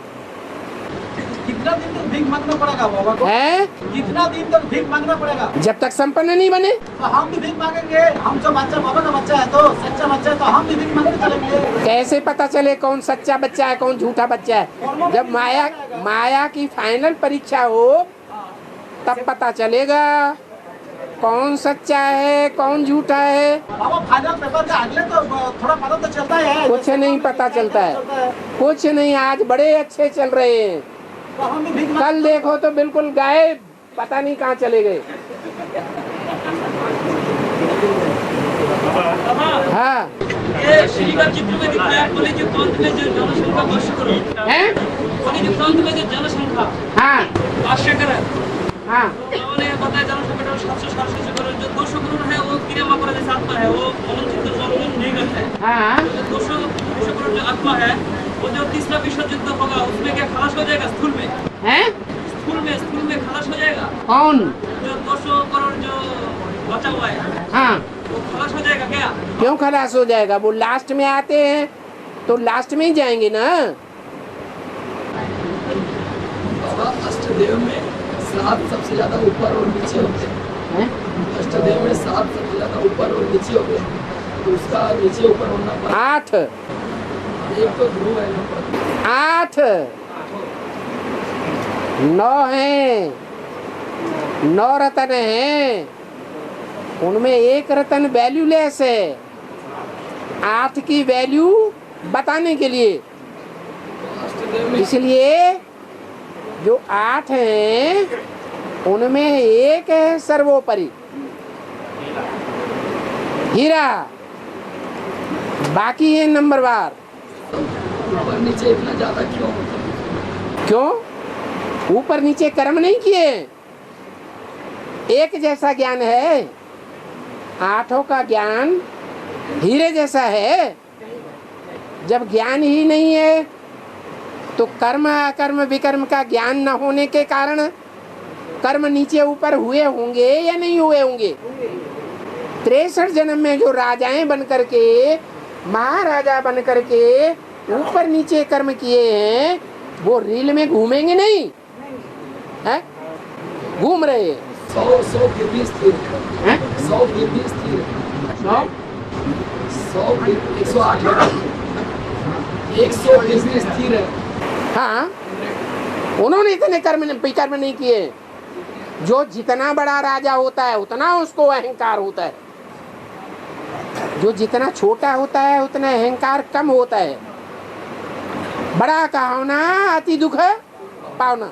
कितना दिन तक भीख मांगना पड़ेगा बाबा को? है कितना दिन तक भीख मांगना पड़ेगा? जब तक संपन्न नहीं बने। तो हम भी भीख मांगेंगे। हम जो बच्चा बाबा का बच्चा है तो सच्चा बच्चा है तो हम भी भीख मांगने चलेंगे। कैसे पता चले कौन सच्चा बच्चा है कौन झूठा बच्चा है? जब माया की फाइनल परीक्षा हो तब पता चलेगा कौन सच्चा है कौन झूठा है। बाबा फाइनल पेपर के अगले तो थोड़ा पता तो चलता है। कुछ नहीं पता चलता है, कुछ नहीं। आज बड़े अच्छे चल रहे हैं, तो हम भी भीख कल देखो तो बिल्कुल गायब, पता नहीं कहाँ चले गए। हाँ ये श्री का चित्र में दिख रहा है कॉलेज प्रांत में जो जनसंख्या 500 करोड़ है। कॉलेज प्रांत में जो जनसंख्या हाँ 500 करोड़। हाँ उन्होंने बताया जनसंख्या 700 करोड़। जो 200 करोड़ है वो कीड़े मकोड़े के साथ है, वो अनुचित नहीं करता है। हाँ जो 200 करोड़ जो आत्मा है वो जो तीसरा विश्व युद्ध होगा उसमें क्या खलास हो जाएगा? स्थूल में हैं? स्थूल में खलास हो जाएगा। कौन? जो 200 करोड़ जो बचा हुआ है हाँ वो खलास हो जाएगा क्या? क्यों खलास हो जाएगा? वो लास्ट में आते हैं तो लास्ट में ही जाएंगे ना। अष्टदेव में 7 सबसे ज्यादा ऊपर और नीचे होते हैं। अष्टदेव में 7 सबसे ज्यादा ऊपर और नीचे होते हैं, तो उसका नीचे ऊपर होना पड़ेगा। 8 एक तो ध्रुव है, 8 9 हैं, 9 रतन हैं, उनमें एक रतन वैल्यूलेस है। 8 की वैल्यू बताने के लिए, इसलिए जो 8 हैं उनमें एक है सर्वोपरि हीरा, बाकी है नंबरवार। ऊपर नीचे इतना ज्यादा क्यों होता है? क्यों? ऊपर नीचे कर्म नहीं किए, एक जैसा ज्ञान है। 8 का ज्ञान हीरे जैसा है। जब ज्ञान ही नहीं है तो कर्म अकर्म विकर्म का ज्ञान न होने के कारण कर्म नीचे ऊपर हुए होंगे या नहीं हुए होंगे? 63 जन्म में जो राजाएं बन करके महाराजा बन करके ऊपर नीचे कर्म किए हैं वो रील में घूमेंगे नहीं है? घूम रहे हैं। 100 फिर भी स्थिर है। 100 फिर भी स्थिर है। 100 108 100 फिर भी स्थिर है। हाँ, उन्होंने इतने कर्म विकर्म नहीं किए। जो जितना बड़ा राजा होता है उतना उसको अहंकार होता है, जो जितना छोटा होता है उतना अहंकार कम होता है। बड़ा कहावना अति दुख पावना।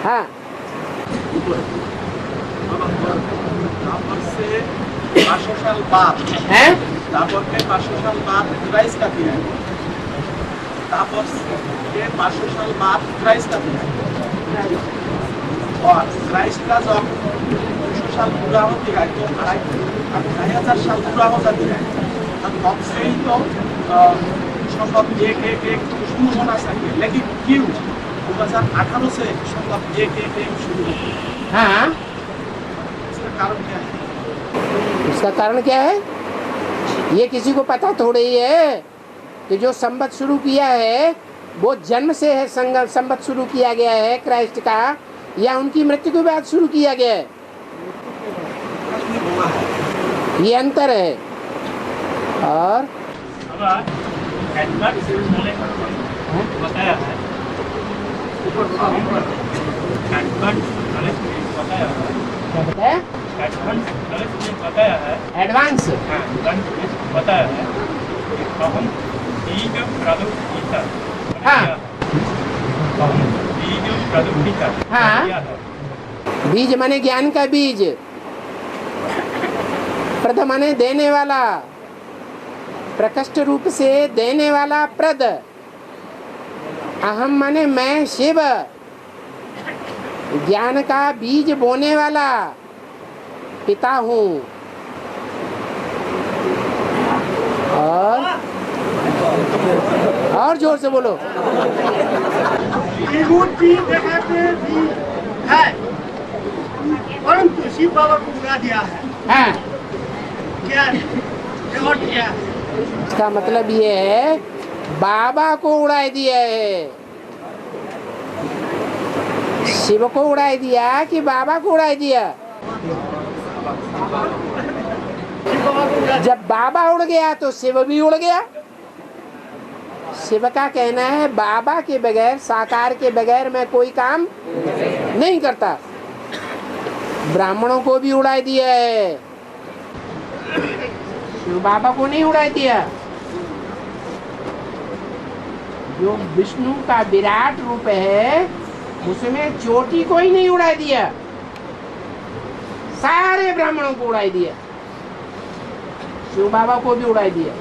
हाँ से 500 साल बाद है, तापर के 500 साल बाद क्राइस्ट का दिन है। तापर के 500 साल बाद क्राइस्ट का दिन है और क्राइस्ट का जब 200 साल पूरा होती है तो 2,500 साल पूरा हो जाती है, तब से ही तो संभव एक शुरू होना चाहिए। लेकिन क्यों 2018 से संभव एक शुरू होती है? हाँ, इसका कारण क्या है? इसका कारण क्या है ये किसी को पता थोड़ी ही है कि जो संबत शुरू किया है वो जन्म से है। संबत शुरू किया गया है क्राइस्ट का या उनकी मृत्यु के बाद शुरू किया गया है, ये अंतर है। और बताया है क्या बताया? बताया है एडवांस बताया है अहम बीज प्रादुर्भूता। हाँ बीज प्रादुर्भूता। हाँ, बीज माने ज्ञान का बीज, प्रद माने देने वाला, प्रकष्ट रूप से देने वाला प्रद। अहम माने मैं शिव, ज्ञान का बीज बोने वाला पिता हूँ। और जोर से बोलो। विभूति देखाते भी है परंतु शिव बाबा को उड़ा दिया है। हाँ, क्या और क्या? इसका मतलब ये है बाबा को उड़ा दिया है। शिव को उड़ाई दिया कि बाबा को उड़ाई दिया? जब बाबा उड़ गया तो शिव भी उड़ गया। शिव का कहना है बाबा के बगैर, साकार के बगैर मैं कोई काम नहीं करता। ब्राह्मणों को भी उड़ाई दिया है, शिव बाबा को नहीं उड़ाई दिया। जो विष्णु का विराट रूप है उसमें चोटी को ही नहीं उड़ा दिया, सारे ब्राह्मणों को उड़ाई दिया। शिव बाबा को भी उड़ाई दिया,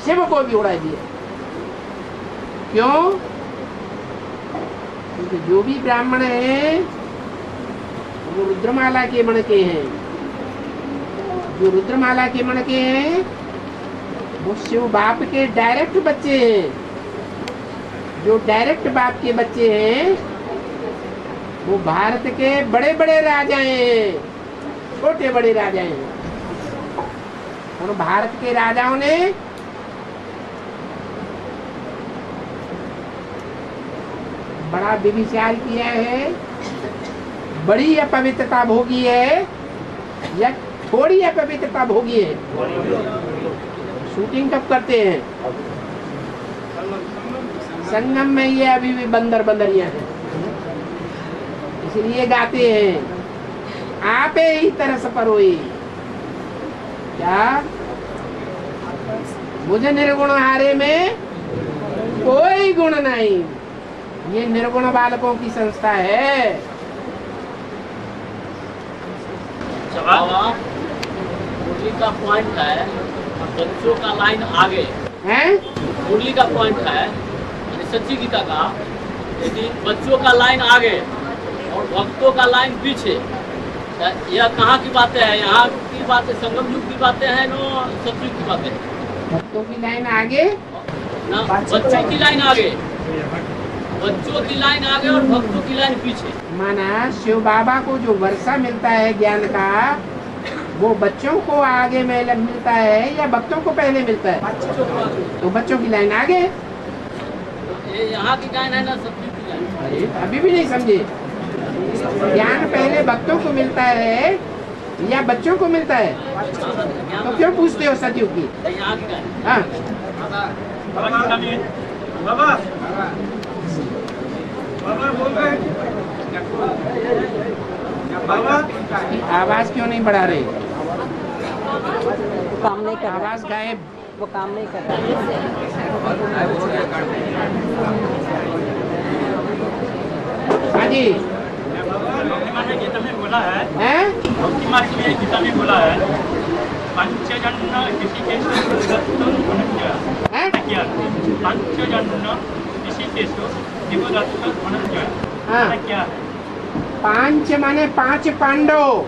शिव को भी उड़ाई दिया। क्यों? क्योंकि जो भी ब्राह्मण हैं वो रुद्रमाला के मण के हैं। जो रुद्रमाला के मण के हैं वो शिव बाप के डायरेक्ट बच्चे हैं। जो डायरेक्ट बाप के बच्चे हैं वो भारत के बड़े बड़े राजा हैं, छोटे बड़े राजा हैं। और भारत के राजाओं ने बड़ा व्यभिचार किया है, बड़ी अपवित्रता भोगी है या थोड़ी अपवित्रता भोगी है। शूटिंग कब करते हैं? संगम में ये अभी भी बंदर बंदरियां हैं, इसलिए गाते हैं आपे ही तरस परोई। क्या? मुझे निर्गुण हारे में कोई गुण नहीं। ये निर्गुण बालकों की संस्था है। मुरली का पॉइंट है बच्चों का लाइन आगे है। मुरली का पॉइंट है सच्ची गीता का, यदि बच्चों का लाइन आगे और भक्तों का लाइन पीछे, यह कहाँ की बातें हैं? यहाँ की बातें संगम युग की बातें हैं नो सतयुग की बातें? भक्तों की लाइन आगे ना, बच्चों की लाइन आगे, बच्चों की लाइन आगे और भक्तों की लाइन पीछे। माना शिव बाबा को जो वर्षा मिलता है ज्ञान का, वो बच्चों को आगे में मिलता है या भक्तों को पहले मिलता है? तो बच्चों की लाइन आगे। यहाँ की लाइन है ना सतयुग की लाइन। अरे अभी भी नहीं समझे? ज्ञान पहले भक्तों को मिलता है या बच्चों को मिलता है? तो क्यों पूछते हो सतयुग की? यहाँ की लाइन। हाँ आवाज क्यों नहीं बढ़ा रहे? काम नहीं कर, आवाज गायब, वो काम नहीं कर रहा। हाँ जी, गीता में बोला है, हैं? गीता में बोला है पंचजन्म ऋषिकेश पंचजन्म ऋषिकेश क्या है? पांच माने पांच पांडव,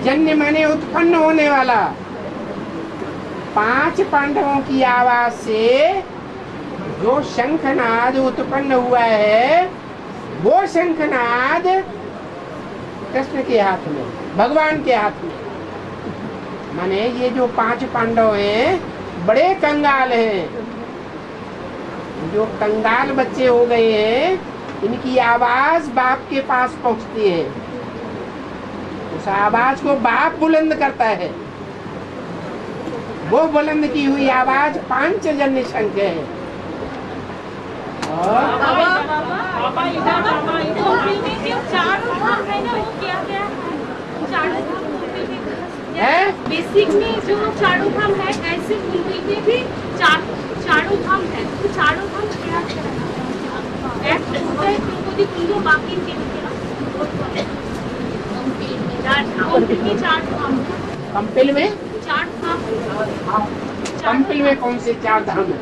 जन्य माने उत्पन्न होने वाला। पांच पांडवों की आवाज से जो शंखनाद उत्पन्न हुआ है वो शंखनाद कृष्ण के हाथ में, भगवान के हाथ में। माने ये जो पांच पांडव हैं बड़े कंगाल हैं। जो कंगाल बच्चे हो गए हैं इनकी आवाज बाप के पास पहुंचती है। उस आवाज को बाप बुलंद करता है। वो बुलंद की हुई आवाज पांचजन्य शंख है। बेसिक में जो चारों धाम है, ऐसे मूर्ति में भी चारों धाम है। तो चारों धाम क्या है? द्रौपदी कुंडो बाकी कंपिल में चार धाम। कंपिल में कौन से चार धाम है?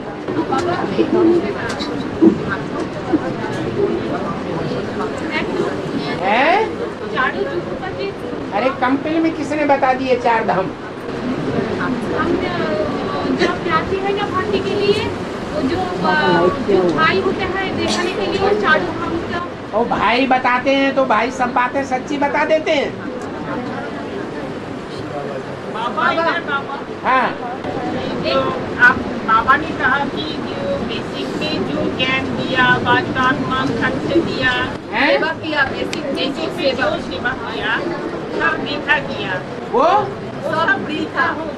अरे कंपिल में किसने बता दिए चार धाम? जब जाती है ना भाटी के लिए, जो भाई होते हैं देखने के लिए चारों धाम का। और भाई बताते हैं तो भाई सब बातें सच्ची बता देते हैं। हाँ तो आप बाबा ने कहा कि जो बेसिक में जो ज्ञान दिया, बात का अनुमान ढंग से दिया, सेवा किया, बेसिक सेवा किया, सब मीठा किया, वो सब मीठा हो गया।